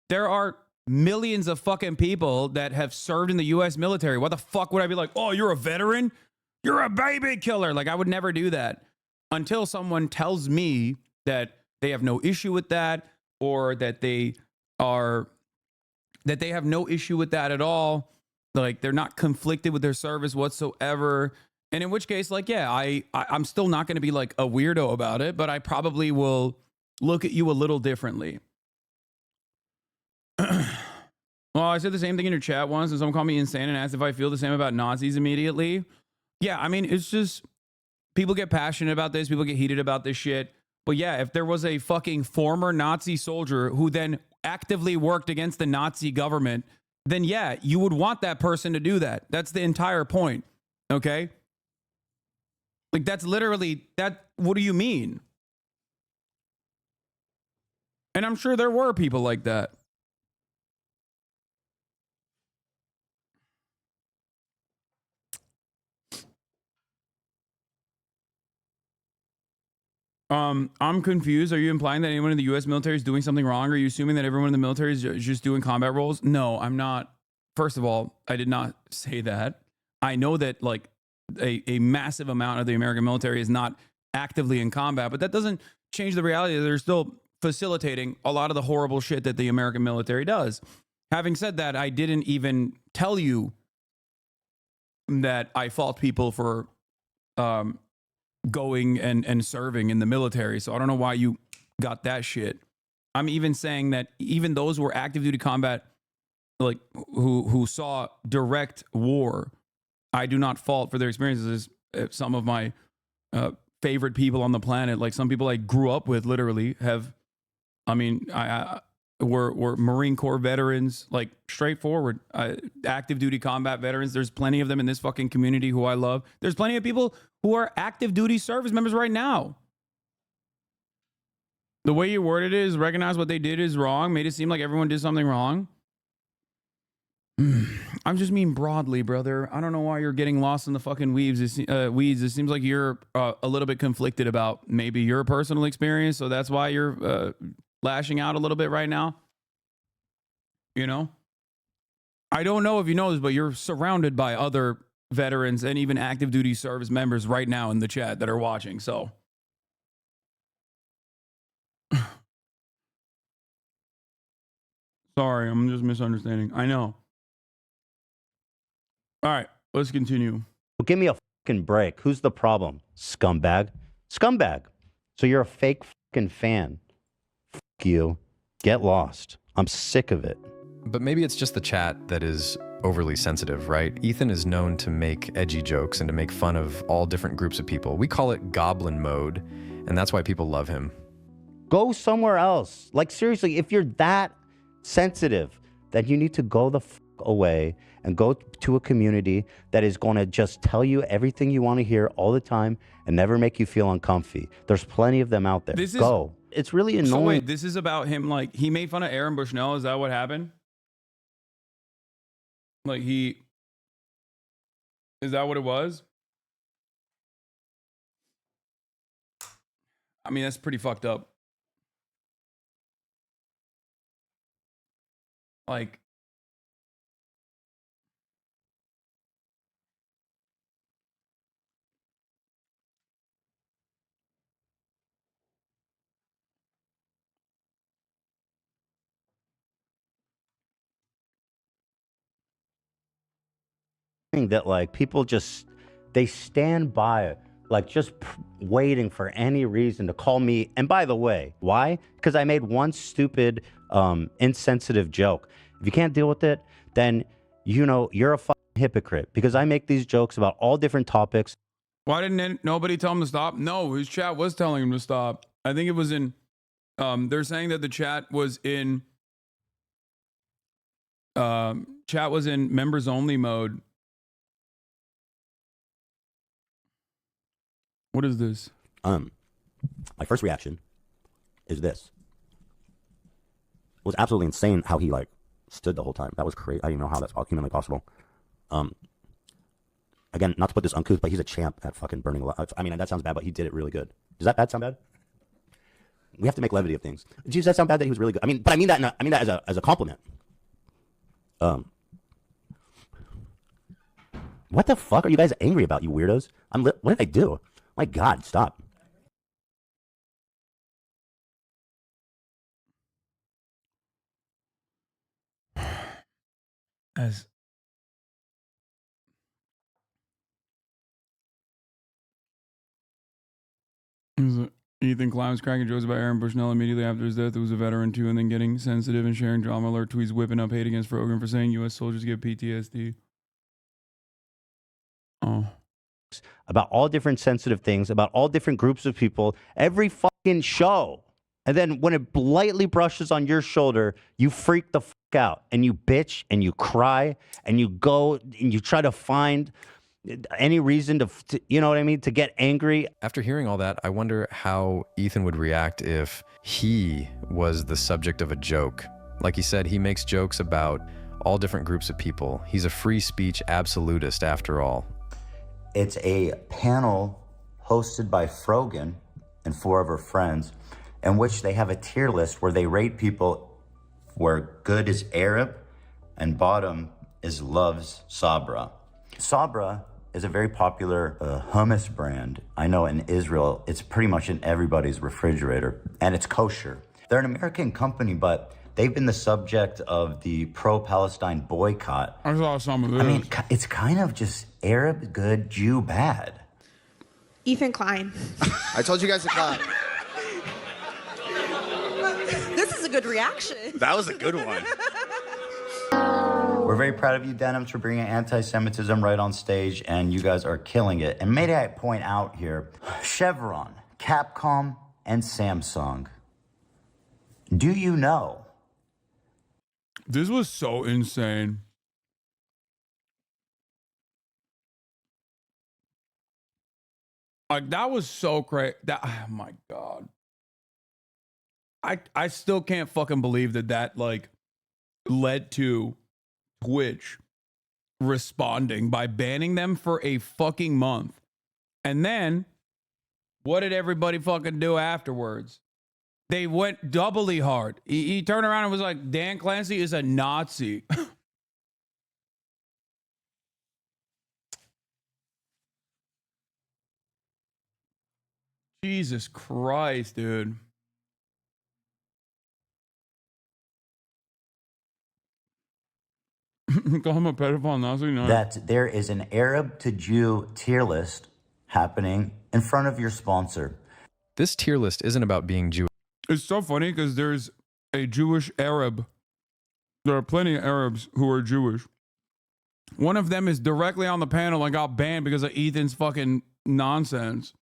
There are millions of fucking people that have served in the U.S. military. What the fuck would I be like? Oh, you're a veteran? You're a baby killer. Like, I would never do that until someone tells me that they have no issue with that, or that they have no issue with that at all. Like, they're not conflicted with their service whatsoever. And in which case, like, yeah, I'm still not going to be like a weirdo about it, but I probably will look at you a little differently. Well, I said the same thing in your chat once, and someone called me insane and asked if I feel the same about Nazis immediately. Yeah, I mean, it's just, people get passionate about this, people get heated about this shit. But yeah, if there was a fucking former Nazi soldier who then actively worked against the Nazi government, then yeah, you would want that person to do that. That's the entire point. Okay? Like, that's literally that. What do you mean? And I'm sure there were people like that. I'm confused. Are you implying that anyone in the U.S. military is doing something wrong? Are you assuming that everyone in the military is just doing combat roles? No, I'm not. First of all, I did not say that. I know that like a massive amount of the American military is not actively in combat, but that doesn't change the reality that they're still facilitating a lot of the horrible shit that the American military does. Having said that, I didn't even tell you that I fault people for going and serving in the military. So I don't know why you got that shit. I'm even saying that even those who were active duty combat, like who saw direct war, I do not fault for their experiences. Some of my favorite people on the planet, like some people I grew up with, literally have. I mean, were Marine Corps veterans, like straightforward, active duty combat veterans. There's plenty of them in this fucking community who I love. There's plenty of people who are active duty service members right now. The way you worded it is recognize what they did is wrong, made it seem like everyone did something wrong. I'm just mean broadly, brother. I don't know why you're getting lost in the fucking weeds. It seems like you're a little bit conflicted about maybe your personal experience, so that's why you're lashing out a little bit right now. You know? I don't know if you know this, but you're surrounded by other veterans and even active duty service members right now in the chat that are watching, so. Sorry, I'm just misunderstanding. I know. All right, let's continue. Well, give me a fucking break. Who's the problem? Scumbag. Scumbag. So you're a fake fucking fan. Fuck you. Get lost. I'm sick of it. But maybe it's just the chat that is overly sensitive, right? Ethan is known to make edgy jokes and to make fun of all different groups of people. We call it goblin mode, and that's why people love him. Go somewhere else. Like, seriously, if you're that sensitive, then you need to go the fuck away and go to a community that is going to just tell you everything you want to hear all the time and never make you feel uncomfy. There's plenty of them out there. Go. It's really annoying. So wait, this is about him, like, he made fun of Aaron Bushnell. Is that what happened? Like, is that what it was? I mean, that's pretty fucked up. Like, that like people just they stand by like just waiting for any reason to call me. And by the way, why? Because I made one stupid insensitive joke. If you can't deal with it, then you know you're a fucking hypocrite, because I make these jokes about all different topics. why didn't nobody tell him to stop? No, his chat was telling him to stop. I think it was in they're saying that the chat was in members only mode. What is this? My first reaction is this. It was absolutely insane how he like stood the whole time. That was crazy. I don't even know how that's humanly possible. Again, not to put this uncouth, but he's a champ at fucking burning alive. I mean, that sounds bad, but he did it really good. Does that bad sound bad? We have to make levity of things. Does that sound bad that he was really good? I mean, but I mean that as a compliment. What the fuck are you guys angry about, you weirdos? What did I do? My God, stop. As Ethan Clown's cracking jokes about Aaron Bushnell immediately after his death, who was a veteran too, and then getting sensitive and sharing drama alert tweets whipping up hate against Rogan for saying U.S. soldiers get PTSD. Oh. About all different sensitive things, about all different groups of people, every fucking show. And then when it lightly brushes on your shoulder, you freak the fuck out and you bitch and you cry and you go and you try to find any reason to you know what I mean, to get angry. After hearing all that, I wonder how Ethan would react if he was the subject of a joke. Like he said, he makes jokes about all different groups of people. He's a free speech absolutist after all. It's a panel hosted by Frogan, and 4 of her friends, in which they have a tier list where they rate people where good is Arab and bottom is loves Sabra. Sabra is a very popular hummus brand. I know in Israel, it's pretty much in everybody's refrigerator, and it's kosher. They're an American company, but they've been the subject of the pro-Palestine boycott. I saw some of this. I mean, it's kind of just Arab good, Jew bad. Ethan Klein. I told you guys to clap. This is a good reaction. That was a good one. We're very proud of you, Denims, for bringing anti-Semitism right on stage, and you guys are killing it. And may I point out here, Chevron, Capcom, and Samsung. Do you know? This was so insane. Like, that was so crazy. That, oh my God. I still can't fucking believe that like led to Twitch responding by banning them for a fucking month. And then what did everybody fucking do afterwards? They went doubly hard. He turned around and was like, Dan Clancy is a Nazi. Jesus Christ, dude. Call him a pedophile Nazi? No. That there is an Arab to Jew tier list happening in front of your sponsor. This tier list isn't about being Jewish. It's so funny because there's a Jewish Arab. There are plenty of Arabs who are Jewish. One of them is directly on the panel and got banned because of Ethan's fucking nonsense.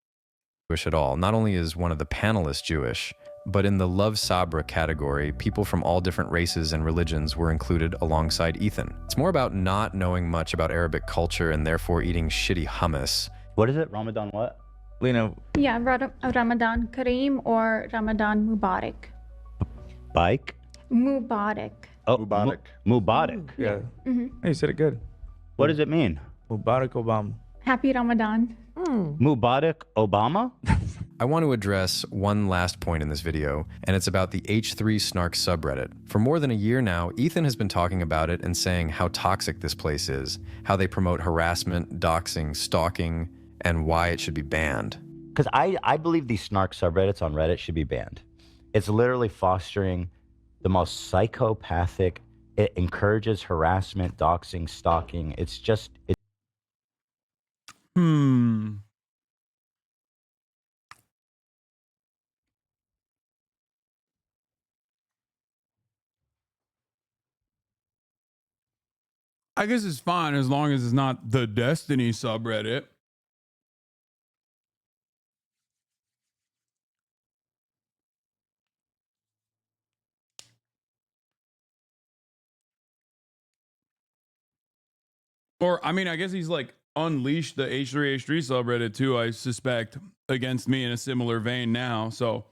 Jewish at all. Not only is one of the panelists Jewish, but in the Love Sabra category, people from all different races and religions were included alongside Ethan. It's more about not knowing much about Arabic culture and therefore eating shitty hummus. What is it? Ramadan what? Lena. Yeah, Ramadan Kareem or Ramadan Mubarak. Bike? Mubarak. Oh, Mubarak. Mubarak. Yeah. Mm-hmm. Hey, you said it good. What does it mean? Mubarak Obama. Happy Ramadan. Mubarak Obama? I want to address one last point in this video, and it's about the H3 Snark subreddit. For more than a year now, Ethan has been talking about it and saying how toxic this place is, how they promote harassment, doxing, stalking, and why it should be banned. Because I believe these snark subreddits on Reddit should be banned. It's literally fostering the most psychopathic. It encourages harassment, doxing, stalking. It's just... I guess it's fine as long as it's not the Destiny subreddit. Or, I mean, I guess he's like unleashed the H3H3 subreddit too, I suspect, against me in a similar vein now. So,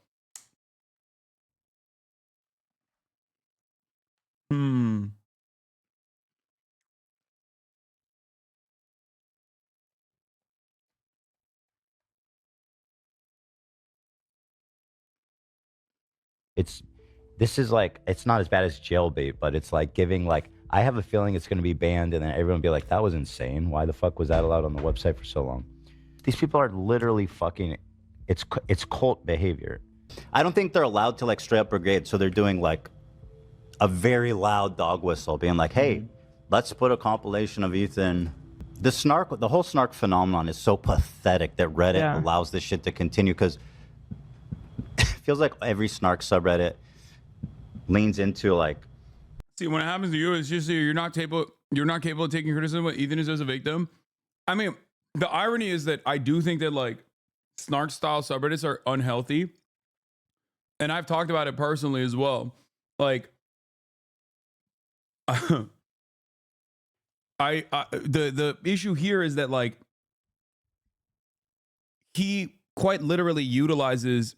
This is like, it's not as bad as jailbait, but it's like giving like, I have a feeling it's going to be banned, and then everyone will be like, that was insane. Why the fuck was that allowed on the website for so long? These people are literally fucking, it's cult behavior. I don't think they're allowed to like straight up brigade, so they're doing like a very loud dog whistle, being like, hey, let's put a compilation of Ethan. The whole snark phenomenon is so pathetic that Reddit allows this shit to continue, because it feels like every snark subreddit leans into like, see, when it happens to you, it's just you're not capable of taking criticism what Ethan is as a victim. I mean, the irony is that I do think that like snark style subreddits are unhealthy. And I've talked about it personally as well. Like the issue here is that like he quite literally utilizes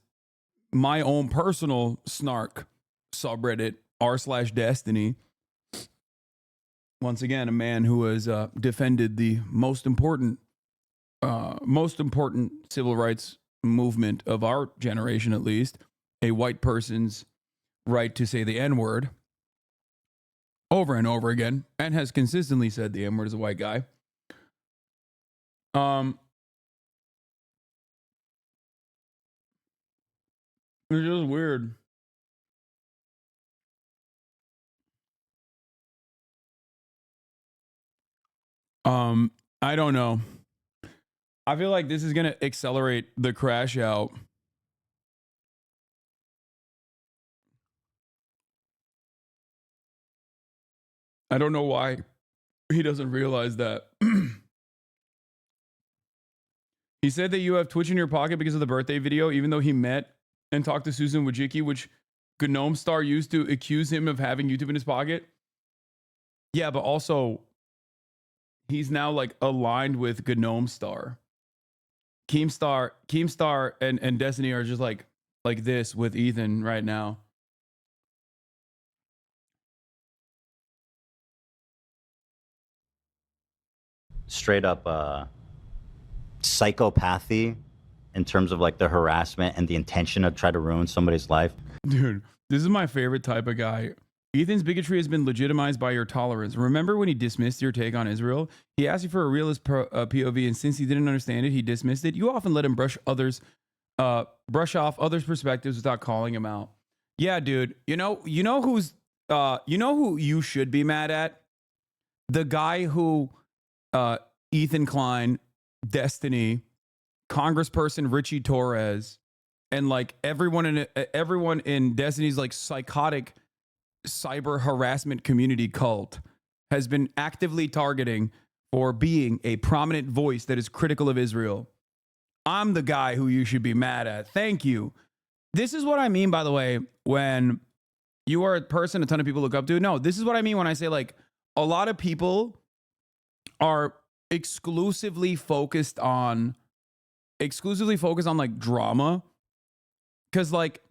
my own personal snark subreddit r/Destiny. Once again, a man who has defended the most important civil rights movement of our generation, at least, a white person's right to say the N-word over and over again, and has consistently said the N-word as a white guy. It's just weird. I don't know. I feel like this is going to accelerate the crash out. I don't know why he doesn't realize that. He said that you have Twitch in your pocket because of the birthday video, even though he met and talked to Susan Wojcicki, which Gnome Star used to accuse him of having YouTube in his pocket. Yeah, but also he's now like aligned with Gnome Star. Keemstar and Destiny are just like this with Ethan right now. Straight up psychopathy in terms of like the harassment and the intention to try to ruin somebody's life. Dude, this is my favorite type of guy. Ethan's bigotry has been legitimized by your tolerance. Remember when he dismissed your take on Israel? He asked you for a realist POV, and since he didn't understand it, he dismissed it. You often let him brush off others' perspectives without calling him out. Yeah, dude. You know who you should be mad at? The guy who Ethan Klein, Destiny, Congressperson Richie Torres, and like everyone in Destiny's like psychotic cyber harassment community cult has been actively targeting for being a prominent voice that is critical of Israel. I'm the guy who you should be mad at. Thank you. This is what I mean, by the way, when you are a person a ton of people look up to. No, this is what I mean when I say like a lot of people are exclusively focused on like drama. Because like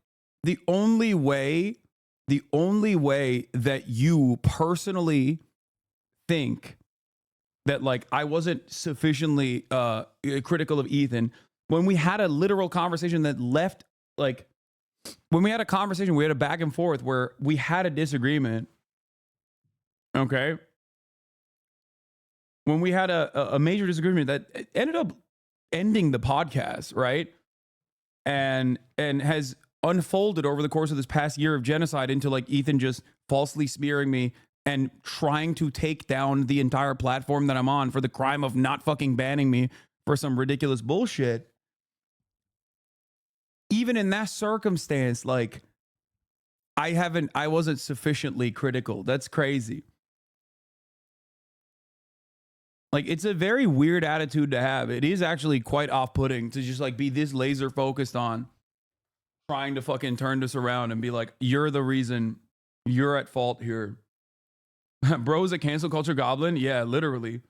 the only way that you personally think that like I wasn't sufficiently critical of Ethan, when we had a literal conversation that left, like when we had a conversation, we had a back and forth where we had a disagreement. Okay. When we had a major disagreement that ended up ending the podcast, right? And has unfolded over the course of this past year of genocide into like Ethan just falsely smearing me and trying to take down the entire platform that I'm on for the crime of not fucking banning me for some ridiculous bullshit. Even in that circumstance, like I wasn't sufficiently critical. That's crazy. Like, it's a very weird attitude to have. It is actually quite off-putting to just like be this laser focused on trying to fucking turn this around and be like, you're the reason, you're at fault here. Bro's a cancel culture goblin? Yeah, literally.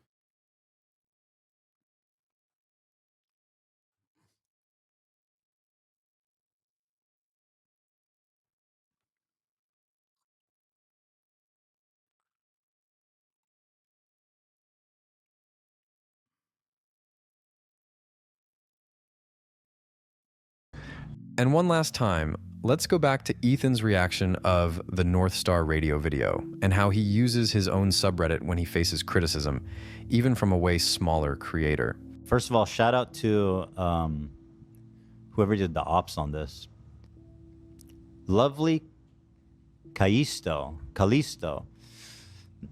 And one last time, let's go back to Ethan's reaction of the North Star radio video and how he uses his own subreddit when he faces criticism, even from a way smaller creator. First of all, shout out to whoever did the ops on this. Lovely Callisto.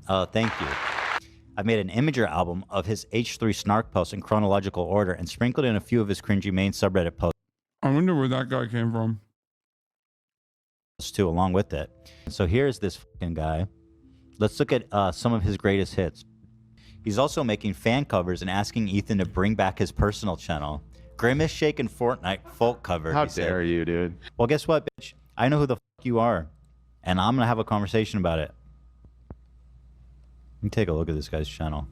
Thank you. I made an Imager album of his H3 snark posts in chronological order and sprinkled in a few of his cringy main subreddit posts. I wonder where that guy came from. Too, along with it. So here's this fucking guy. Let's look at some of his greatest hits. He's also making fan covers and asking Ethan to bring back his personal channel. Grimace Shaken Fortnite folk cover. How dare you, dude? Well, guess what, bitch? I know who the fuck you are, and I'm gonna have a conversation about it. Let me take a look at this guy's channel.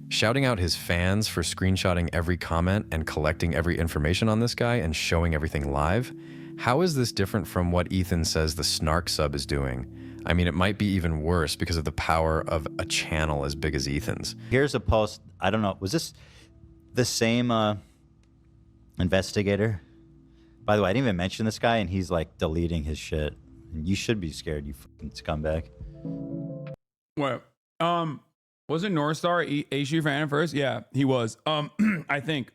Shouting out his fans for screenshotting every comment and collecting every information on this guy and showing everything live. How is this different from what Ethan says the snark sub is doing? I mean, it might be even worse because of the power of a channel as big as Ethan's. Here's a post. I don't know. Was this the same investigator By the way, I didn't even mention this guy, and he's like deleting his shit. And you should be scared, you fucking scumbag. What? Was it North Star HU fan at first? Yeah, he was. I think.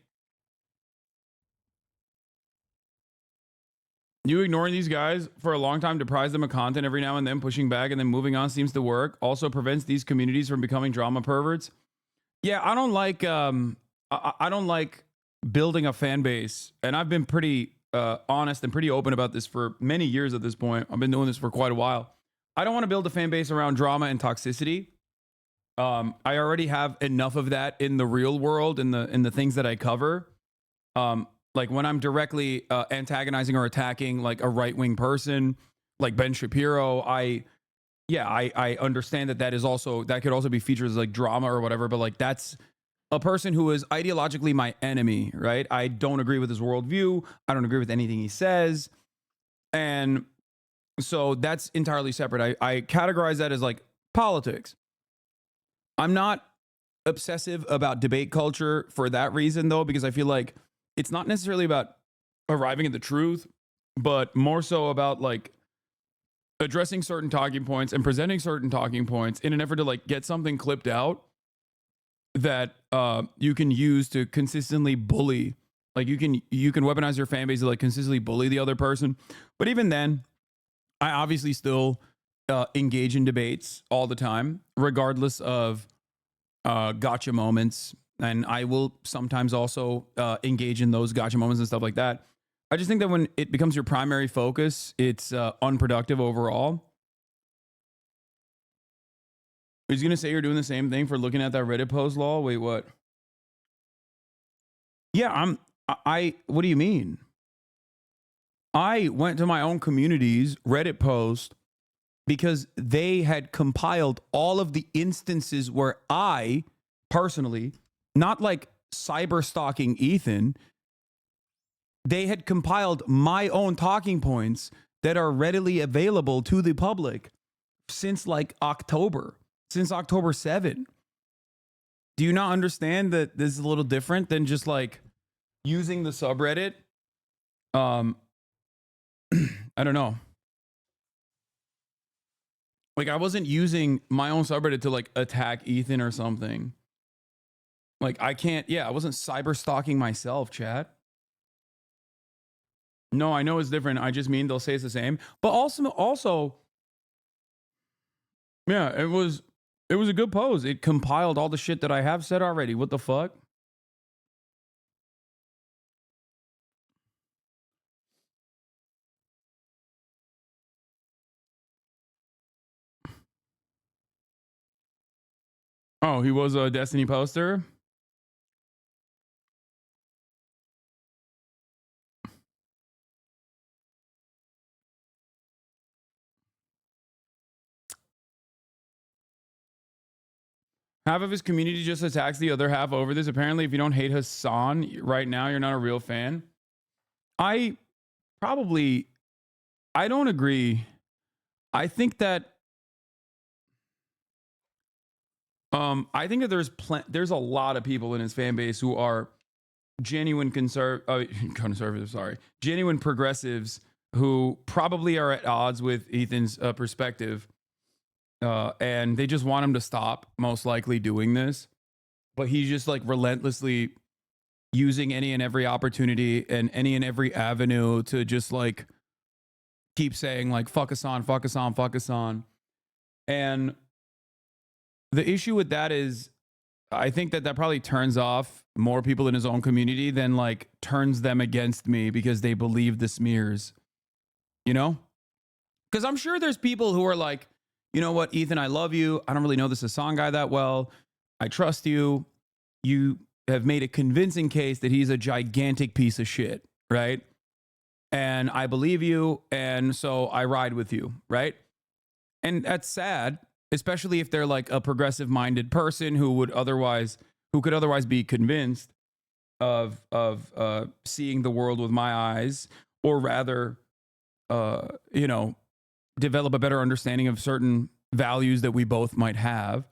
You ignoring these guys for a long time, deprives them of content every now and then, pushing back and then moving on seems to work. Also prevents these communities from becoming drama perverts. Yeah, I don't like I don't like building a fan base, and I've been pretty honest and pretty open about this for many years at this point. I've been doing this for quite a while. I don't want to build a fan base around drama and toxicity. I already have enough of that in the real world, in the things that I cover. Like when I'm directly antagonizing or attacking like a right-wing person, like Ben Shapiro, I understand that that could also be featured as like drama or whatever, but like that's a person who is ideologically my enemy, right? I don't agree with his worldview. I don't agree with anything he says. And so that's entirely separate. I categorize that as like politics. I'm not obsessive about debate culture for that reason, though, because I feel like it's not necessarily about arriving at the truth, but more so about like addressing certain talking points and presenting certain talking points in an effort to like get something clipped out that you can use to consistently bully. Like you can weaponize your fan base to like consistently bully the other person. But even then, I obviously still engage in debates all the time, regardless of gotcha moments. And I will sometimes also engage in those gotcha moments and stuff like that. I just think that when it becomes your primary focus, it's unproductive overall. He's going to say you're doing the same thing for looking at that Reddit post, lol. Wait, what? Yeah, what do you mean? I went to my own community's Reddit post because they had compiled all of the instances where I personally, not like cyber stalking Ethan, they had compiled my own talking points that are readily available to the public since like since October 7. Do you not understand that this is a little different than just like using the subreddit? I don't know. Like I wasn't using my own subreddit to like attack Ethan or something. Like I wasn't cyber stalking myself, chat. No, I know it's different. I just mean they'll say it's the same. But also, yeah, it was a good pose. It compiled all the shit that I have said already. What the fuck? Oh, he was a Destiny poster? Half of his community just attacks the other half over this. Apparently, if you don't hate Hasan right now, you're not a real fan. I don't agree. I think that there's a lot of people in his fan base who are genuine genuine progressives who probably are at odds with Ethan's perspective. And they just want him to stop, most likely doing this. But he's just like relentlessly using any and every opportunity and any and every avenue to just like keep saying like, fuck Hasan, fuck Hasan, fuck Hasan. And the issue with that is, I think that probably turns off more people in his own community than like turns them against me because they believe the smears, you know? Because I'm sure there's people who are like, you know what, Ethan, I love you. I don't really know this Hasan guy that well. I trust you. You have made a convincing case that he's a gigantic piece of shit, right? And I believe you. And so I ride with you, right? And that's sad, especially if they're like a progressive minded person who could otherwise be convinced of seeing the world with my eyes, or rather, develop a better understanding of certain values that we both might have.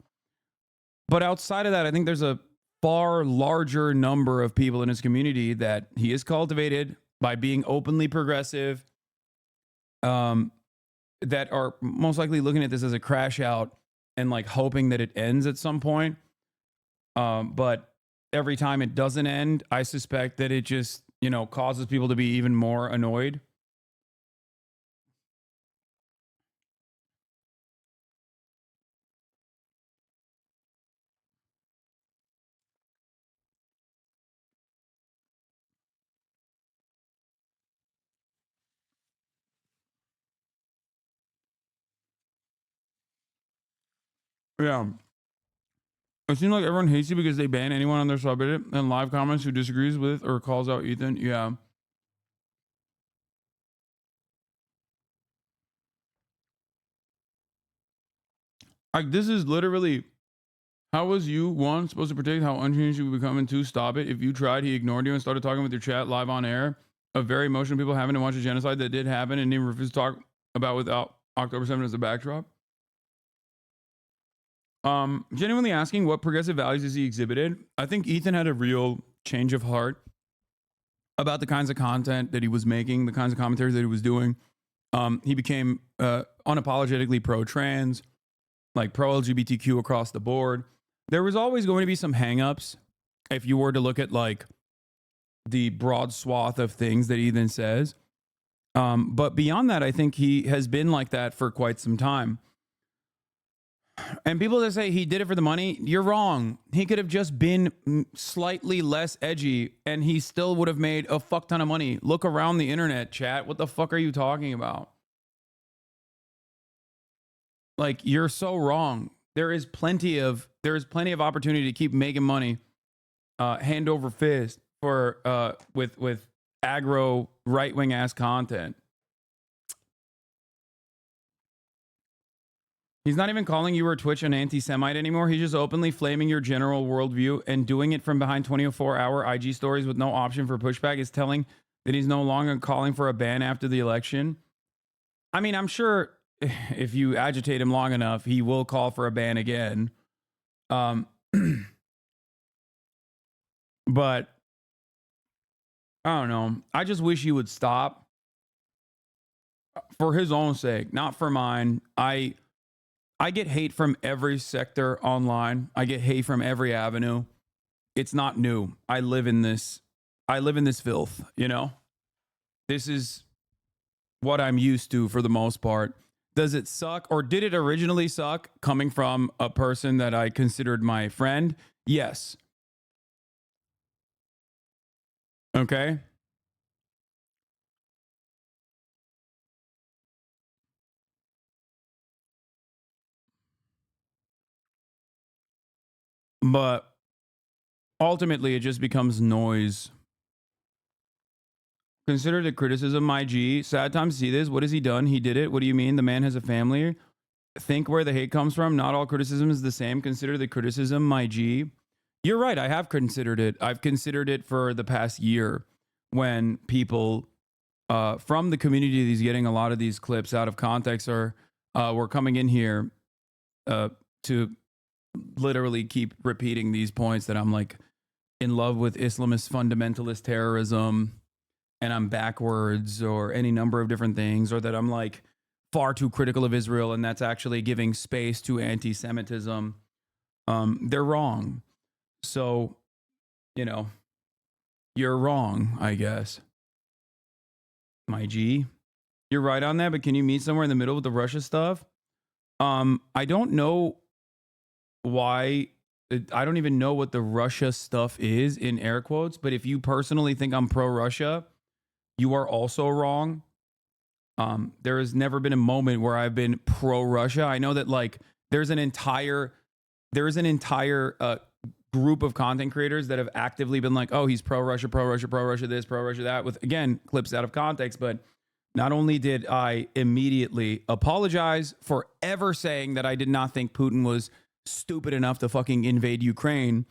But outside of that, I think there's a far larger number of people in his community that he has cultivated by being openly progressive, that are most likely looking at this as a crash out and like hoping that it ends at some point. But every time it doesn't end, I suspect that it just, causes people to be even more annoyed. Yeah. It seems like everyone hates you because they ban anyone on their subreddit and live comments who disagrees with or calls out Ethan. Yeah. Like, this is literally, how was you, one, supposed to predict how unhinged you would become, and two, stop it? If you tried, he ignored you and started talking with your chat live on air of very emotional people having to watch a genocide that did happen and even refused to talk about without October 7th as a backdrop. Genuinely asking, what progressive values has he exhibited? I think Ethan had a real change of heart about the kinds of content that he was making, the kinds of commentaries that he was doing. He became unapologetically pro-trans, like pro-LGBTQ across the board. There was always going to be some hangups if you were to look at like the broad swath of things that Ethan says. But beyond that, I think he has been like that for quite some time. And people that say he did it for the money, you're wrong. He could have just been slightly less edgy and he still would have made a fuck ton of money. Look around the internet, chat. What the fuck are you talking about? Like, you're so wrong. There is plenty of opportunity to keep making money hand over fist for with aggro right-wing ass content. He's not even calling you or Twitch an anti-Semite anymore. He's just openly flaming your general worldview, and doing it from behind 24-hour IG stories with no option for pushback is telling that he's no longer calling for a ban after the election. I mean, I'm sure if you agitate him long enough, he will call for a ban again. But I don't know. I just wish he would stop for his own sake, not for mine. I get hate from every sector online. I get hate from every avenue. It's not new. I live in this filth, This is what I'm used to for the most part. Does it suck, or did it originally suck coming from a person that I considered my friend? Yes. Okay. But ultimately, it just becomes noise. Consider the criticism, my G. Sad time to see this. What has he done? He did it. What do you mean? The man has a family. Think where the hate comes from. Not all criticism is the same. Consider the criticism, my G. You're right. I have considered it. I've considered it for the past year when people from the community that's getting a lot of these clips out of context were coming in here to literally keep repeating these points that I'm like in love with Islamist fundamentalist terrorism and I'm backwards or any number of different things, or that I'm like far too critical of Israel and that's actually giving space to anti-Semitism. They're wrong. So, you're wrong, I guess. My G, you're right on that, but can you meet somewhere in the middle with the Russia stuff? I don't know why. I don't even know what the Russia stuff is in air quotes, but if you personally think I'm pro-Russia, you are also wrong. There has never been a moment where I've been pro-Russia. I know that like there's an entire group of content creators that have actively been like, oh, he's pro-Russia, pro-Russia, pro-Russia this, pro-Russia that, with, again, clips out of context. But not only did I immediately apologize for ever saying that I did not think Putin was stupid enough to fucking invade Ukraine,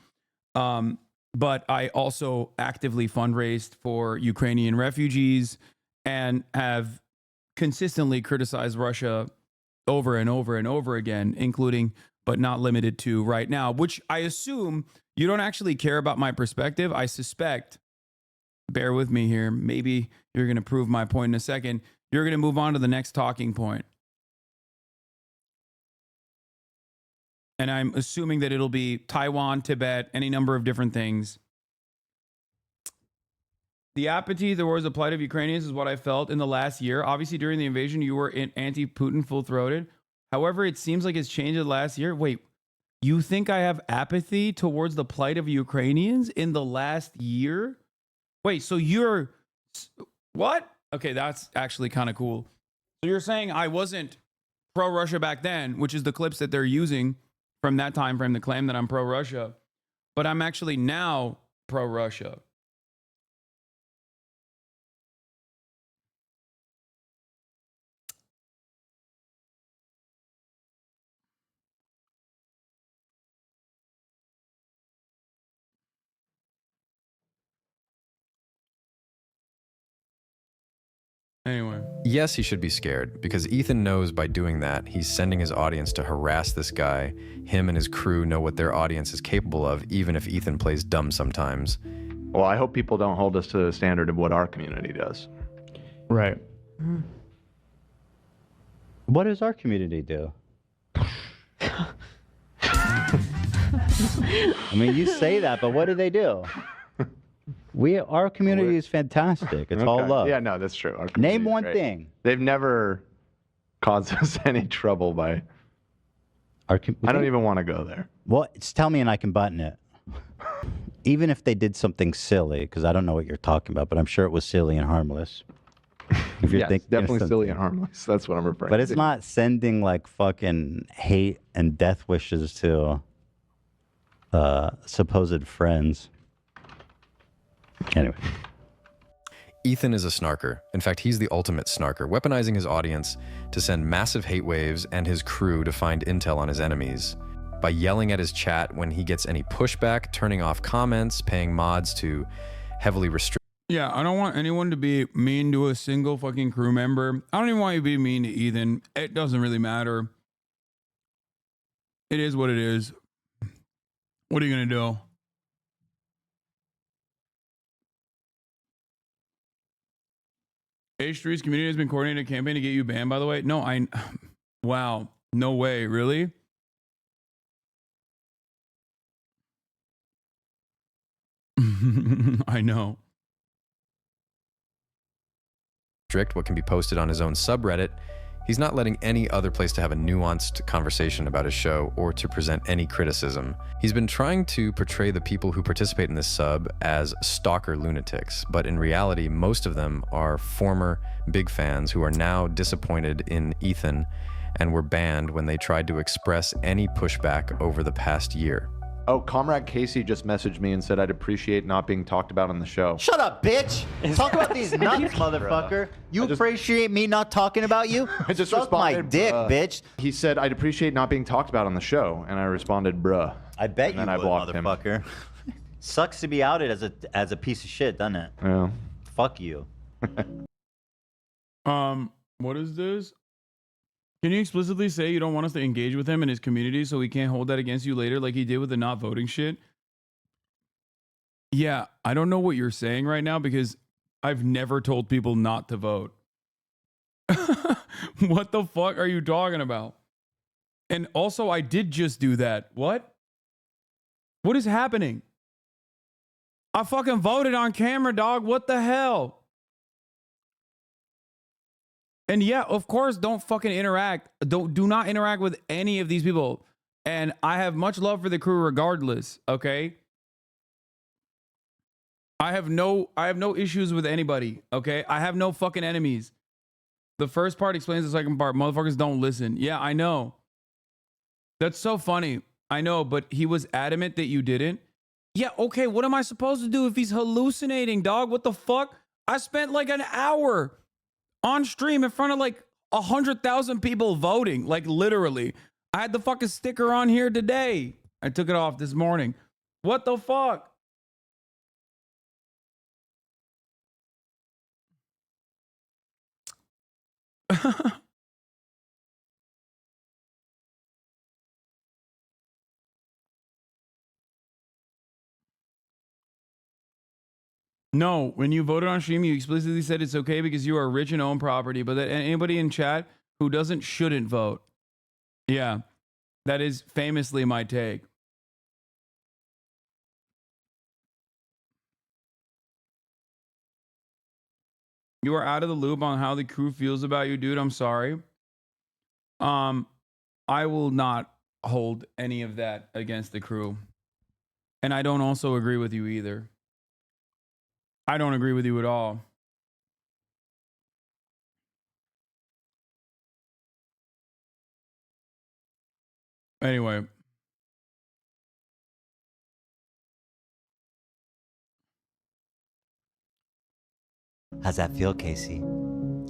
but I also actively fundraised for Ukrainian refugees and have consistently criticized Russia over and over and over again, including but not limited to right now, which I assume you don't actually care about my perspective. I suspect bear with me here. Maybe you're going to prove my point in a second. You're going to move on to the next talking point. And I'm assuming that it'll be Taiwan, Tibet, any number of different things. The apathy towards the plight of Ukrainians is what I felt in the last year. Obviously, during the invasion, you were anti-Putin full-throated. However, it seems like it's changed in the last year. Wait, you think I have apathy towards the plight of Ukrainians in the last year? Wait, so you're... What? Okay, that's actually kind of cool. So you're saying I wasn't pro-Russia back then, which is the clips that they're using from that time frame to claim that I'm pro-Russia, but I'm actually now pro-Russia. Anyway. Yes, he should be scared, because Ethan knows by doing that, he's sending his audience to harass this guy. Him and his crew know what their audience is capable of, even if Ethan plays dumb sometimes. Well, I hope people don't hold us to the standard of what our community does. Right. What does our community do? I mean, you say that, but what do they do? Our community is fantastic. It's all love. Yeah, no, that's true. Our Name community's one great. thing. They've never caused us any trouble by... I don't even want to go there. Well, tell me and I can button it. Even if they did something silly, because I don't know what you're talking about, but I'm sure it was silly and harmless. If you're Yes, thinking of definitely silly something. and harmless. That's what I'm referring But to. it's not sending like fucking hate and death wishes to supposed friends. Anyway. Ethan is a snarker. In fact, he's the ultimate snarker, weaponizing his audience to send massive hate waves and his crew to find intel on his enemies. By yelling at his chat when he gets any pushback, turning off comments, paying mods to heavily restrict. Yeah, I don't want anyone to be mean to a single fucking crew member. I don't even want you to be mean to Ethan. It doesn't really matter. It is what it is. What are you going to do? H3's community has been coordinating a campaign to get you banned, by the way. No, wow. No way. Really? I know. What can be posted on his own subreddit, he's not letting any other place to have a nuanced conversation about his show or to present any criticism. He's been trying to portray the people who participate in this sub as stalker lunatics, but in reality, most of them are former big fans who are now disappointed in Ethan and were banned when they tried to express any pushback over the past year. Oh, Comrade Casey just messaged me and said I'd appreciate not being talked about on the show. Shut up, bitch! Talk about these nuts, motherfucker. You appreciate me not talking about you? I just Suck my responded, dick, bruh. bitch. He said I'd appreciate not being talked about on the show, and I responded, bruh. I bet you and then would, I blocked him. motherfucker. Sucks to be outed as a piece of shit, doesn't it? Yeah. Fuck you. What is this? Can you explicitly say you don't want us to engage with him and his community so we can't hold that against you later like he did with the not voting shit? Yeah, I don't know what you're saying right now because I've never told people not to vote. What the fuck are you talking about? And also, I did just do that. What? What is happening? I fucking voted on camera, dog. What the hell? And yeah, of course, don't fucking interact. Do not interact with any of these people. And I have much love for the crew regardless, okay? I have no issues with anybody, okay? I have no fucking enemies. The first part explains the second part. Motherfuckers don't listen. Yeah, I know. That's so funny. I know, but he was adamant that you didn't. Yeah, okay, what am I supposed to do if he's hallucinating, dog? What the fuck? I spent like an hour on stream in front of like 100,000 people voting, like literally. I had the fucking sticker on here today. I took it off this morning. What the fuck? No, when you voted on stream, you explicitly said it's okay because you are rich and own property, but that anybody in chat who doesn't shouldn't vote. Yeah, that is famously my take. You are out of the loop on how the crew feels about you, dude. I'm sorry. I will not hold any of that against the crew. And I don't also agree with you either. I don't agree with you at all. Anyway. How's that feel, Casey?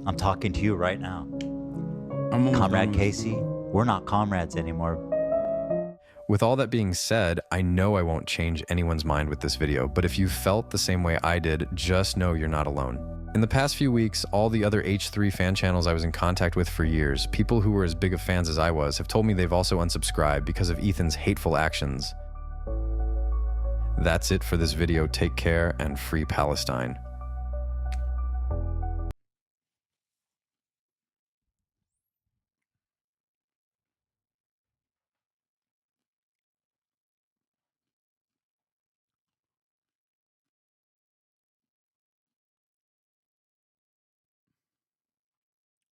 I'm talking to you right now. Comrade Casey, we're not comrades anymore. With all that being said, I know I won't change anyone's mind with this video, but if you felt the same way I did, just know you're not alone. In the past few weeks, all the other H3 fan channels I was in contact with for years, people who were as big of fans as I was, have told me they've also unsubscribed because of Ethan's hateful actions. That's it for this video. Take care and free Palestine.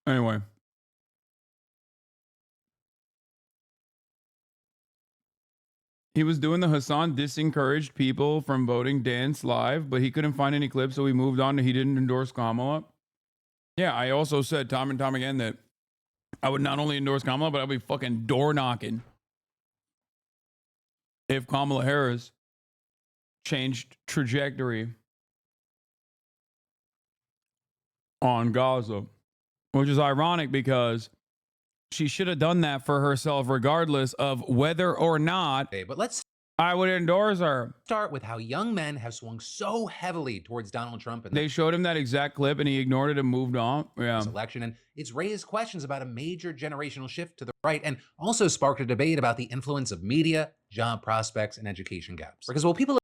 Anyway. He was doing the Hasan disencouraged people from voting dance live, but he couldn't find any clips, so he moved on. He didn't endorse Kamala. Yeah, I also said time and time again that I would not only endorse Kamala, but I'd be fucking door knocking if Kamala Harris changed trajectory on Gaza, which is ironic because she should have done that for herself regardless of whether or not But let's I would endorse her. start with how young men have swung so heavily towards Donald Trump in They showed him that exact clip and he ignored it and moved on. Yeah. this election, and it's raised questions about a major generational shift to the right, and also sparked a debate about the influence of media, job prospects, and education gaps. Because while people